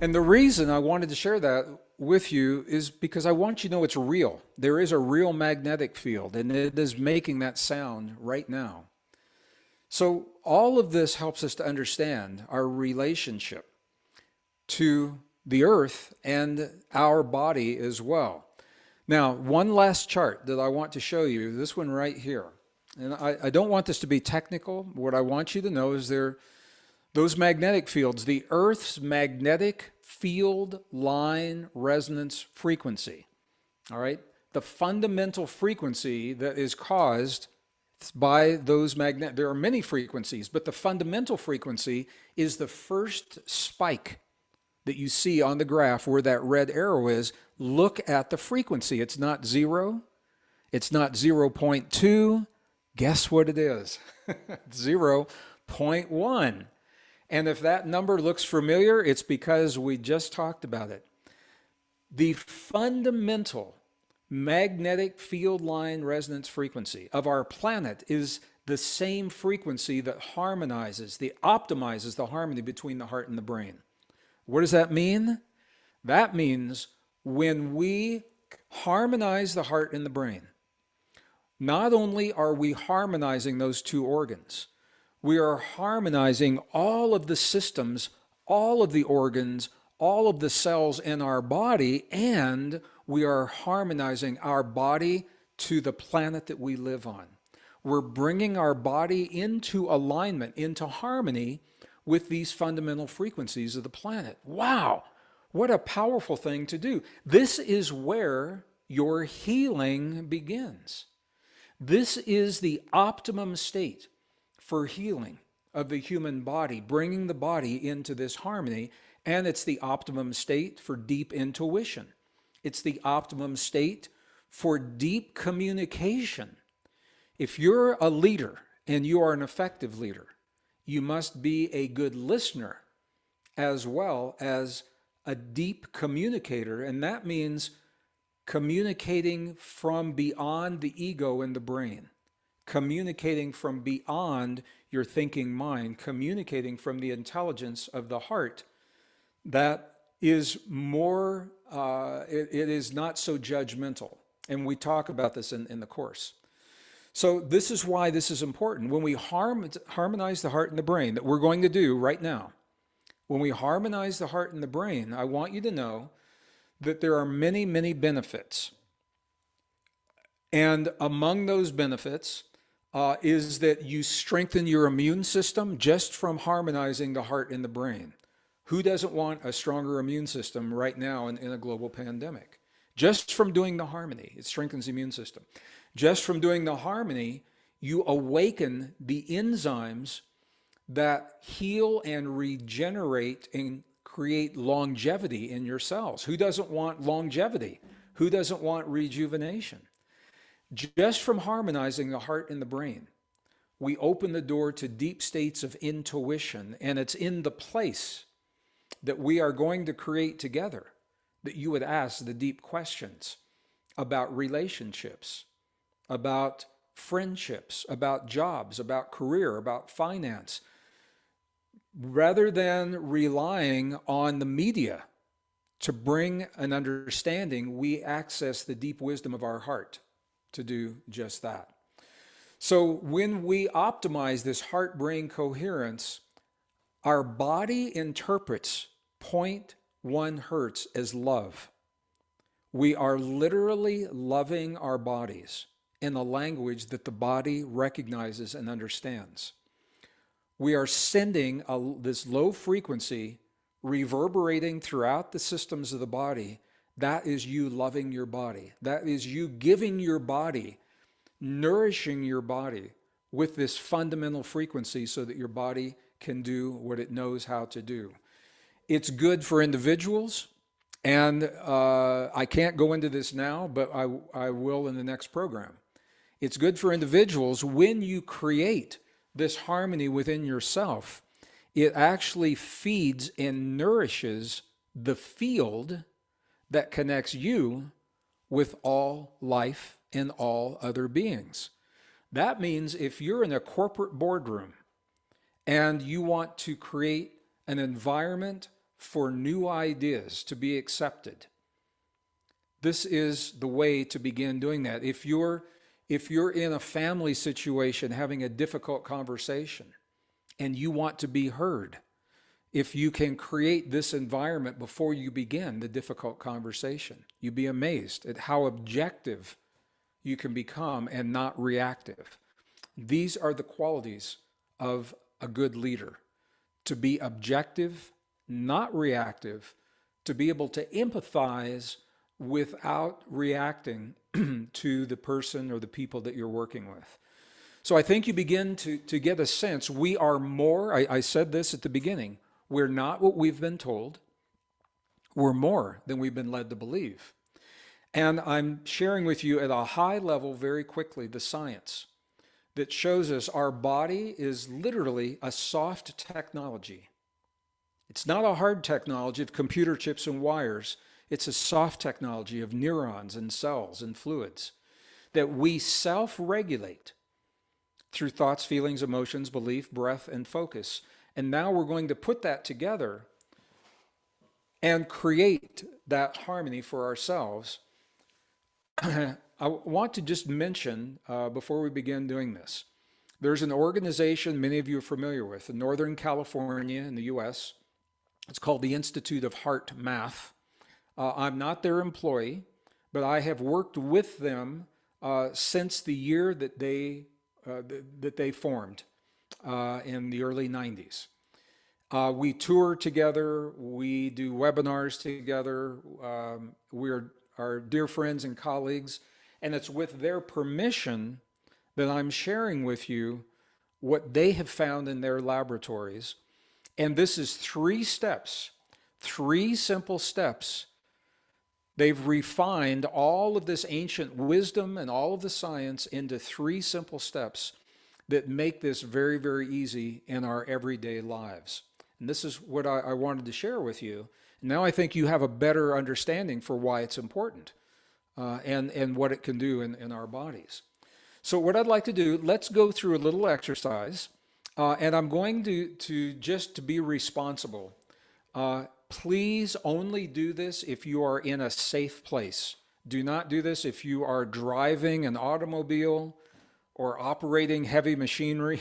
And the reason I wanted to share that with you is because I want you to know it's real. There is a real magnetic field, and it is making that sound right now. So all of this helps us to understand our relationship to the earth and our body as well. Now, one last chart that I want to show you, this one right here. And I don't want this to be technical. What I want you to know is those magnetic fields, the Earth's magnetic field line resonance frequency, all right? The fundamental frequency that is caused by those there are many frequencies, but the fundamental frequency is the first spike that you see on the graph where that red arrow is. Look at the frequency. It's not 0. It's not 0.2. Guess what it is? 0.1. And if that number looks familiar, it's because we just talked about it. The fundamental magnetic field line resonance frequency of our planet is the same frequency that optimizes the harmony between the heart and the brain. What does that mean? That means when we harmonize the heart and the brain, not only are we harmonizing those two organs, we are harmonizing all of the systems all of the organs, all of the cells in our body, and we are harmonizing our body to the planet that we live on. We're bringing our body into alignment, into harmony with these fundamental frequencies of the planet. Wow, what a powerful thing to do. This is where your healing begins. This is the optimum state for healing of the human body, bringing the body into this harmony, and it's the optimum state for deep intuition. It's the optimum state for deep communication. If you're a leader and you are an effective leader, you must be a good listener as well as a deep communicator, and that means communicating from beyond the ego and the brain, communicating from beyond your thinking mind, communicating from the intelligence of the heart that is more, it is not so judgmental. And we talk about this in the course. So this is why this is important. When we harmonize the heart and the brain, that we're going to do right now, when we harmonize the heart and the brain, I want you to know that there are many, many benefits. And among those benefits is that you strengthen your immune system just from harmonizing the heart and the brain. Who doesn't want a stronger immune system right now in a global pandemic? Just from doing the harmony, it strengthens the immune system. Just from doing the harmony, you awaken the enzymes that heal and regenerate and create longevity in your cells. Who doesn't want longevity? Who doesn't want rejuvenation? Just from harmonizing the heart and the brain, we open the door to deep states of intuition, and it's in the place that we are going to create together that you would ask the deep questions about relationships, about friendships, about jobs, about career, about finance, rather than relying on the media to bring an understanding. We access the deep wisdom of our heart to do just that. So when we optimize this heart-brain coherence, our body interprets 0.1 hertz as love. We are literally loving our bodies in a language that the body recognizes and understands. We are sending this low frequency reverberating throughout the systems of the body. That is you loving your body. That is you giving your body, nourishing your body with this fundamental frequency so that your body can do what it knows how to do. It's good for individuals, and I can't go into this now, but I will in the next program. It's good for individuals when you create this harmony within yourself. It actually feeds and nourishes the field that connects you with all life and all other beings. That means if you're in a corporate boardroom and you want to create an environment for new ideas to be accepted, this is the way to begin doing that. If you're in a family situation having a difficult conversation and you want to be heard, if you can create this environment before you begin the difficult conversation, you'd be amazed at how objective you can become and not reactive. These are the qualities of a good leader: to be objective, not reactive, to be able to empathize without reacting to the person or the people that you're working with. So I think you begin to get a sense. We are more, I said this at the beginning, we're not what we've been told. We're more than we've been led to believe. And I'm sharing with you at a high level very quickly the science that shows us our body is literally a soft technology. It's not a hard technology of computer chips and wires. It's a soft technology of neurons and cells and fluids that we self-regulate through thoughts, feelings, emotions, belief, breath, and focus. And now we're going to put that together and create that harmony for ourselves. I want to just mention, before we begin doing this, there's an organization many of you are familiar with in Northern California in the US It's called the Institute of Heart Math. I'm not their employee, but I have worked with them since the year that they formed in the early 90s. We tour together, we do webinars together, we're our dear friends and colleagues, and it's with their permission that I'm sharing with you what they have found in their laboratories. And this is 3 steps, 3 simple steps. They've refined all of this ancient wisdom and all of the science into 3 simple steps that make this very, very easy in our everyday lives. And this is what I wanted to share with you. Now I think you have a better understanding for why it's important and what it can do in our bodies. So what I'd like to do, let's go through a little exercise. And I'm going to just to be responsible. Please only do this if you are in a safe place. Do not do this if you are driving an automobile or operating heavy machinery.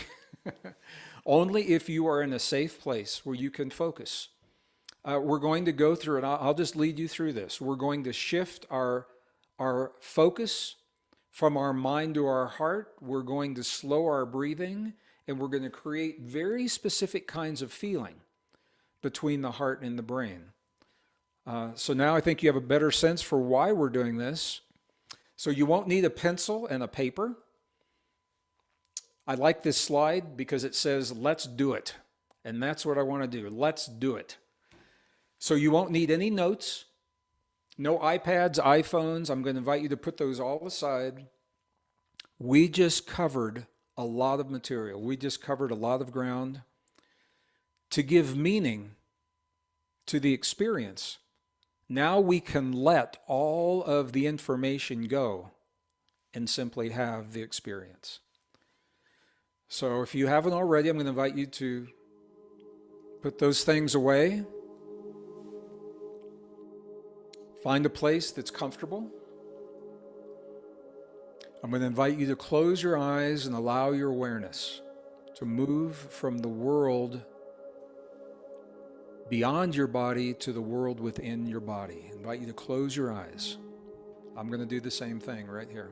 Only if you are in a safe place where you can focus. We're going to go through, and I'll just lead you through this. We're going to shift our focus from our mind to our heart. We're going to slow our breathing, and we're going to create very specific kinds of feeling between the heart and the brain. So now I think you have a better sense for why we're doing this. So you won't need a pencil and a paper. I like this slide because it says, let's do it. And that's what I want to do. Let's do it. So you won't need any notes, no iPads, iPhones. I'm going to invite you to put those all aside. We just covered a lot of material. We just covered a lot of ground to give meaning to the experience. Now we can let all of the information go and simply have the experience. So if you haven't already, I'm going to invite you to put those things away. Find a place that's comfortable. I'm going to invite you to close your eyes and allow your awareness to move from the world beyond your body to the world within your body. I invite you to close your eyes. I'm going to do the same thing right here.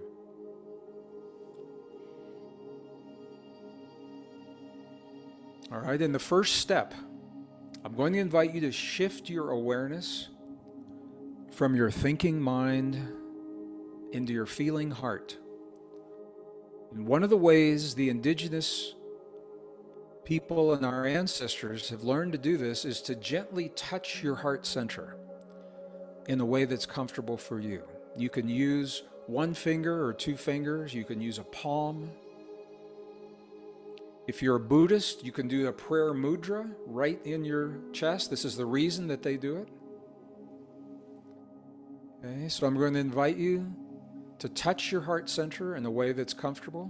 All right, in the first step, I'm going to invite you to shift your awareness from your thinking mind into your feeling heart. And one of the ways the indigenous people and our ancestors have learned to do this is to gently touch your heart center in a way that's comfortable for you. You can use 1 finger or 2 fingers. You can use a palm. If you're a Buddhist, you can do a prayer mudra right in your chest. This is the reason that they do it. Okay, so I'm going to invite you to touch your heart center in a way that's comfortable.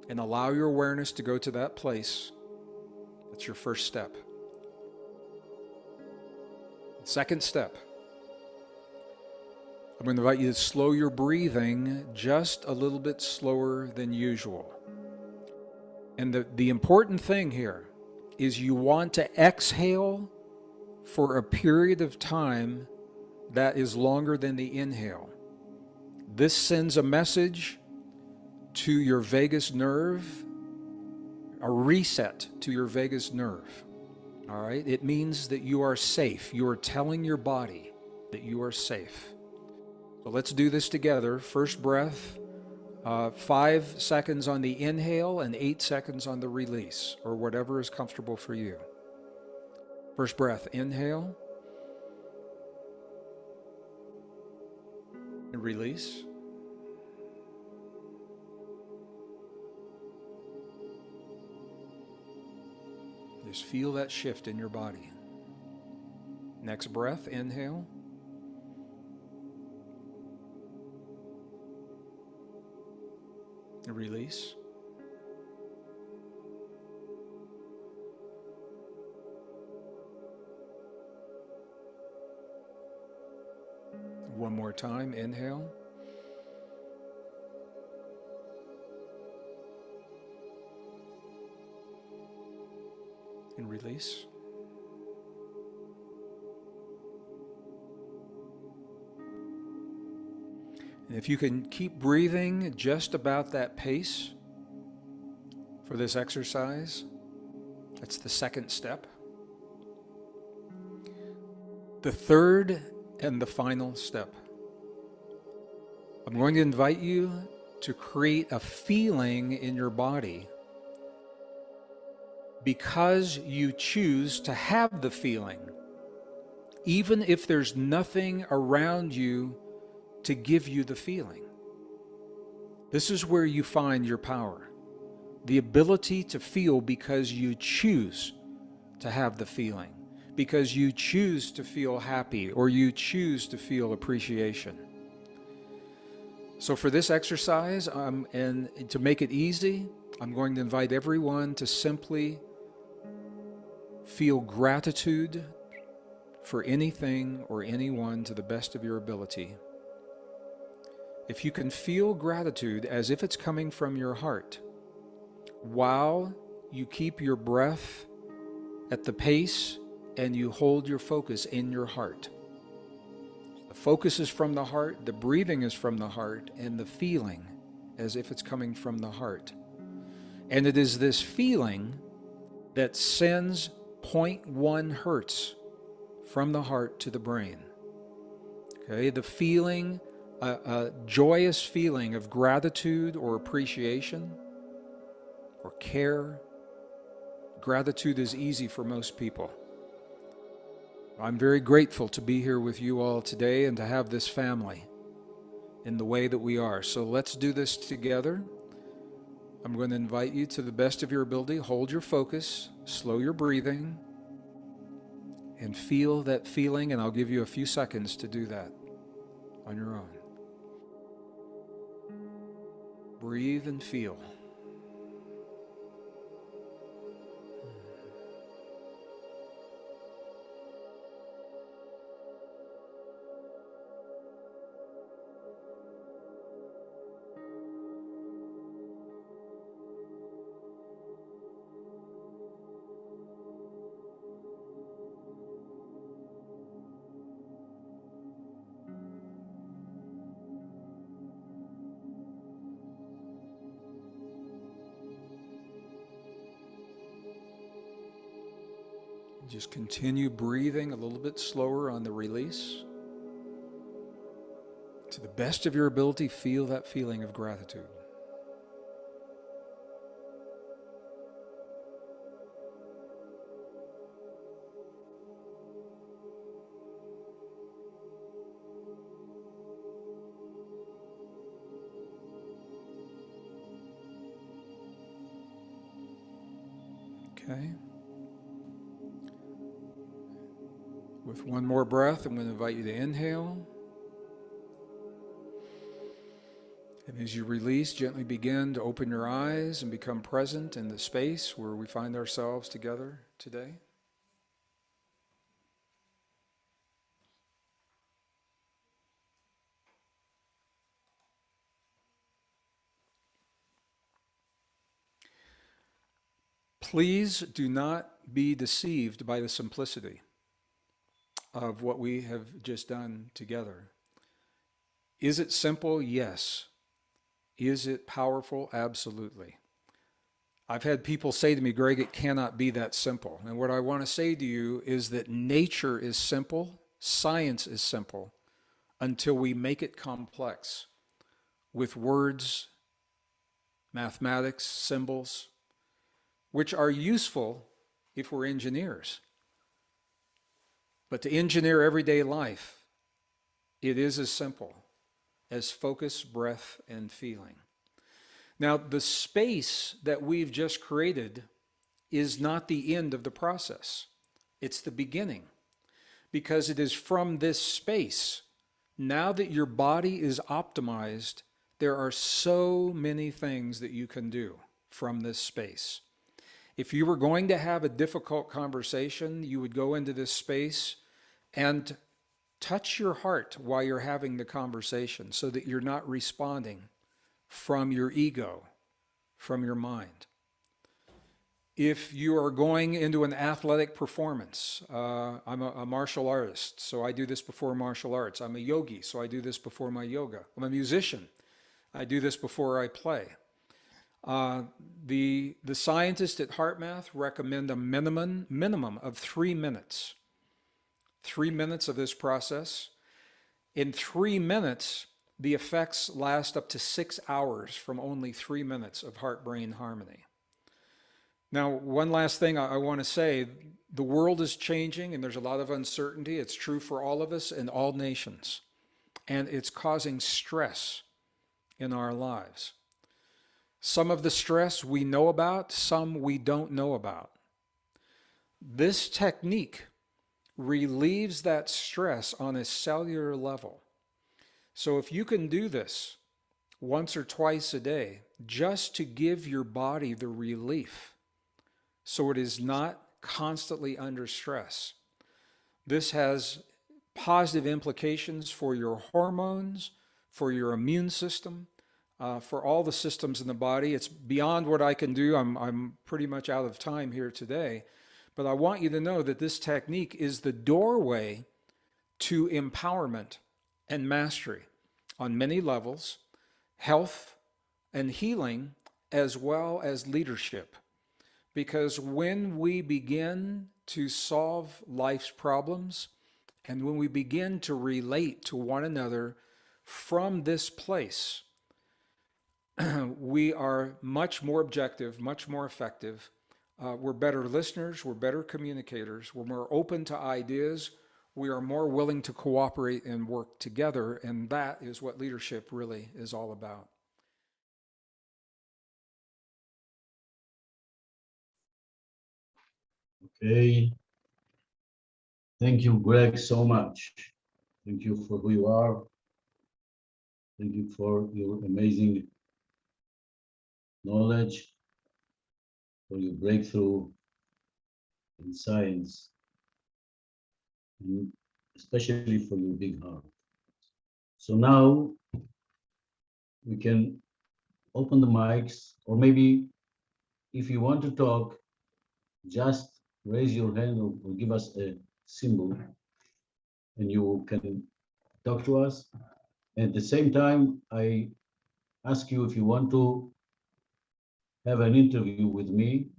And allow your awareness to go to that place. That's your first step. Second step, I'm going to invite you to slow your breathing just a little bit slower than usual. And the important thing here is you want to exhale for a period of time that is longer than the inhale. This sends a message to your vagus nerve, a reset to your vagus nerve. All right? It means that you are safe. You are telling your body that you are safe. So let's do this together. First breath, 5 seconds on the inhale and 8 seconds on the release, or whatever is comfortable for you. First breath, inhale and release. Just feel that shift in your body. Next breath, inhale. And release. One more time, inhale. and release. And if you can keep breathing just about that pace for this exercise, that's the second step. The third and the final step. I'm going to invite you to create a feeling in your body because you choose to have the feeling, even if there's nothing around you to give you the feeling. This is where you find your power, the ability to feel because you choose to have the feeling, because you choose to feel happy or you choose to feel appreciation. So for this exercise, and to make it easy, I'm going to invite everyone to simply feel gratitude for anything or anyone to the best of your ability. If you can feel gratitude as if it's coming from your heart, while you keep your breath at the pace and you hold your focus in your heart. The focus is from the heart, the breathing is from the heart, and the feeling as if it's coming from the heart. And it is this feeling that sends 0.1 hertz from the heart to the brain. Okay, the feeling, a joyous feeling of gratitude or appreciation or care. Gratitude is easy for most people. I'm very grateful to be here with you all today and to have this family in the way that we are. So let's do this together. I'm going to invite you to the best of your ability. Hold your focus, slow your breathing, and feel that feeling, and I'll give you a few seconds to do that on your own. Breathe and feel. Just continue breathing a little bit slower on the release. To the best of your ability, feel that feeling of gratitude. Okay. With one more breath, I'm going to invite you to inhale. And as you release, gently begin to open your eyes and become present in the space where we find ourselves together today. Please do not be deceived by the simplicity of what we have just done together. Is it simple? Yes. Is it powerful? Absolutely. I've had people say to me, Greg, it cannot be that simple. And what I want to say to you is that nature is simple, science is simple, until we make it complex with words, mathematics, symbols, which are useful if we're engineers. But to engineer everyday life, it is as simple as focus, breath, and feeling. Now, the space that we've just created is not the end of the process. It's the beginning, because it is from this space. Now that your body is optimized, there are so many things that you can do from this space. If you were going to have a difficult conversation, you would go into this space and touch your heart while you're having the conversation so that you're not responding from your ego, from your mind. If you are going into an athletic performance, I'm a martial artist, so I do this before martial arts. I'm a yogi, so I do this before my yoga. I'm a musician. I do this before I play. The scientists at HeartMath recommend a minimum of 3 minutes. 3 minutes of this process. In 3 minutes, the effects last up to 6 hours from only 3 minutes of heart-brain harmony. Now, one last thing I want to say, the world is changing and there's a lot of uncertainty. It's true for all of us in all nations. And it's causing stress in our lives. Some of the stress we know about, some we don't know about. This technique relieves that stress on a cellular level. So if you can do this once or twice a day, just to give your body the relief so it is not constantly under stress, this has positive implications for your hormones, for your immune system, for all the systems in the body. It's beyond what I can do. I'm pretty much out of time here today, but I want you to know that this technique is the doorway to empowerment and mastery on many levels, health and healing, as well as leadership. Because when we begin to solve life's problems, and when we begin to relate to one another from this place, we are much more objective, much more effective. We're better listeners, we're better communicators, we're more open to ideas, we are more willing to cooperate and work together, and that is what leadership really is all about. Okay. Thank you, Gregg, so much. Thank you for who you are. Thank you for your amazing knowledge, for your breakthrough in science, and especially for your big heart. So now we can open the mics, or maybe if you want to talk, just raise your hand or give us a symbol and you can talk to us. At the same time, I ask you if you want to have an interview with me.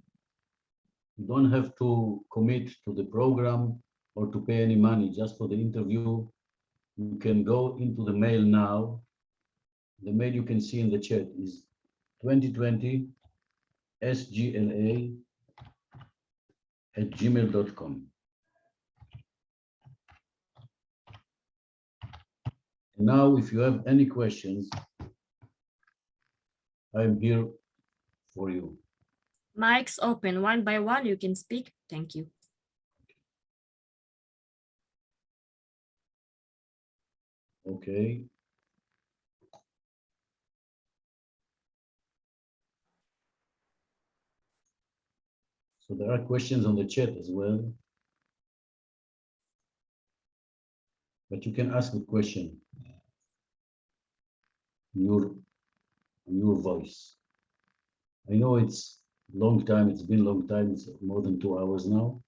You don't have to commit to the program or to pay any money just for the interview. You can go into the mail now. The mail you can see in the chat is 2020 sgla@gmail.com. Now, if you have any questions, I'm here for you. Mics open. One by one, you can speak. Thank you. Okay. So there are questions on the chat as well. But you can ask the question in your voice. I know it's long time, it's been a long time, it's more than 2 hours now,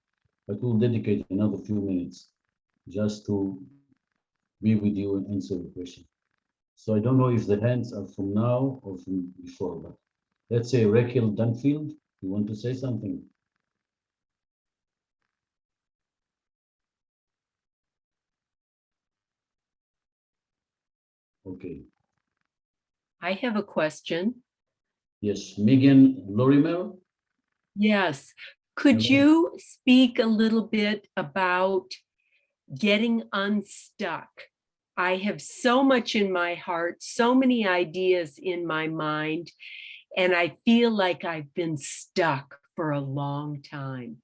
but we'll dedicate another few minutes just to be with you and answer the question. So I don't know if the hands are from now or from before, but let's say Raquel Dunfield, you want to say something? Okay. I have a question. Yes, Megan Lorimer. Yes. Could Hello. you speak a little bit about getting unstuck? I have so much in my heart, so many ideas in my mind, and I feel like I've been stuck for a long time,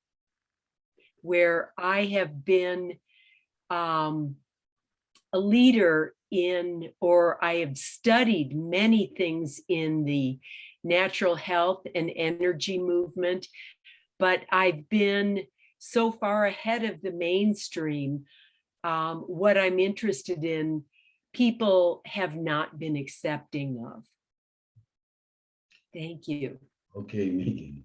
where I have been a leader in, or I have studied many things in the natural health and energy movement, but I've been so far ahead of the mainstream. What I'm interested in, people have not been accepting of. Thank you. Okay, Megan.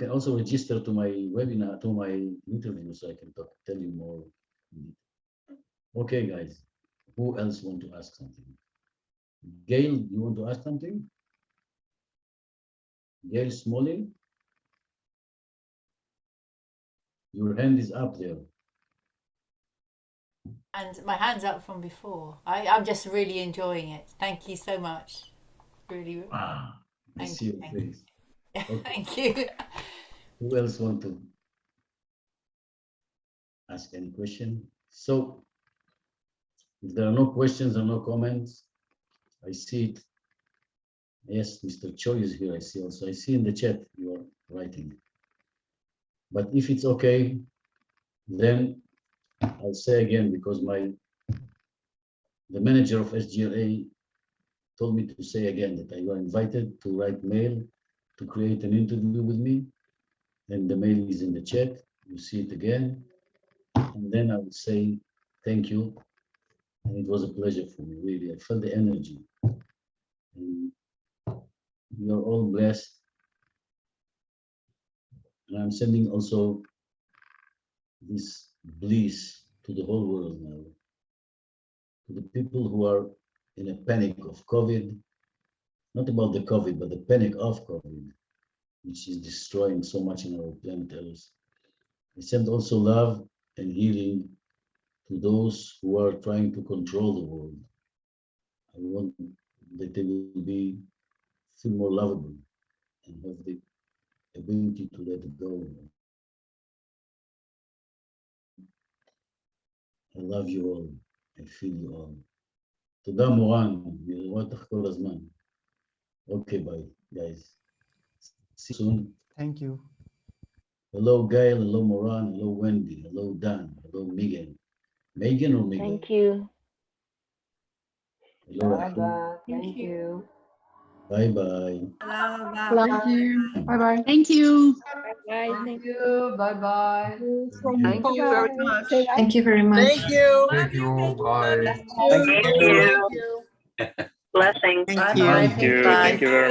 can also register to my webinar, to my interview, so I can tell you more. Okay, guys, who else want to ask something? Gail, you want to ask something? Gail Smalling? Your hand is up there. And my hand's up from before. I'm just really enjoying it. Thank you so much. Really. I see your face. Okay. Thank you. Who else want to ask any question? So, if there are no questions or no comments, I see it. Yes, Mr. Cho is here. I see also. I see in the chat you are writing. But if it's okay, then I'll say again, because the manager of SGLA told me to say again that you are invited to write mail to create an interview with me. And the mail is in the chat. You see it again. And then I will say thank you. And it was a pleasure for me, really. I felt the energy. And we are all blessed. And I'm sending also this bliss to the whole world now. To the people who are in a panic of COVID, not about the COVID, but the panic of COVID, which is destroying so much in our planet Earth. I send also love and healing to those who are trying to control the world. I want that they will feel more lovable and have the ability to let it go. I love you all. I feel you all. תודה מורן, אני רואה אותך כל הזמן. Okay, bye, guys. See you soon. Thank you. Hello, Gail. Hello, Moran. Hello, Wendy. Hello, Dan. Hello, Megan. Megan or Megan? Thank you. Hello, Rahim. Thank you. Bye-bye. Thank you. Bye-bye. Thank you. Bye. Thank you. Bye-bye. Thank you very much. Thank you very much. Thank you. Thank you. Bye. Thank you. Blessings. Bye-bye. Thank you. Bye. Thank you very much.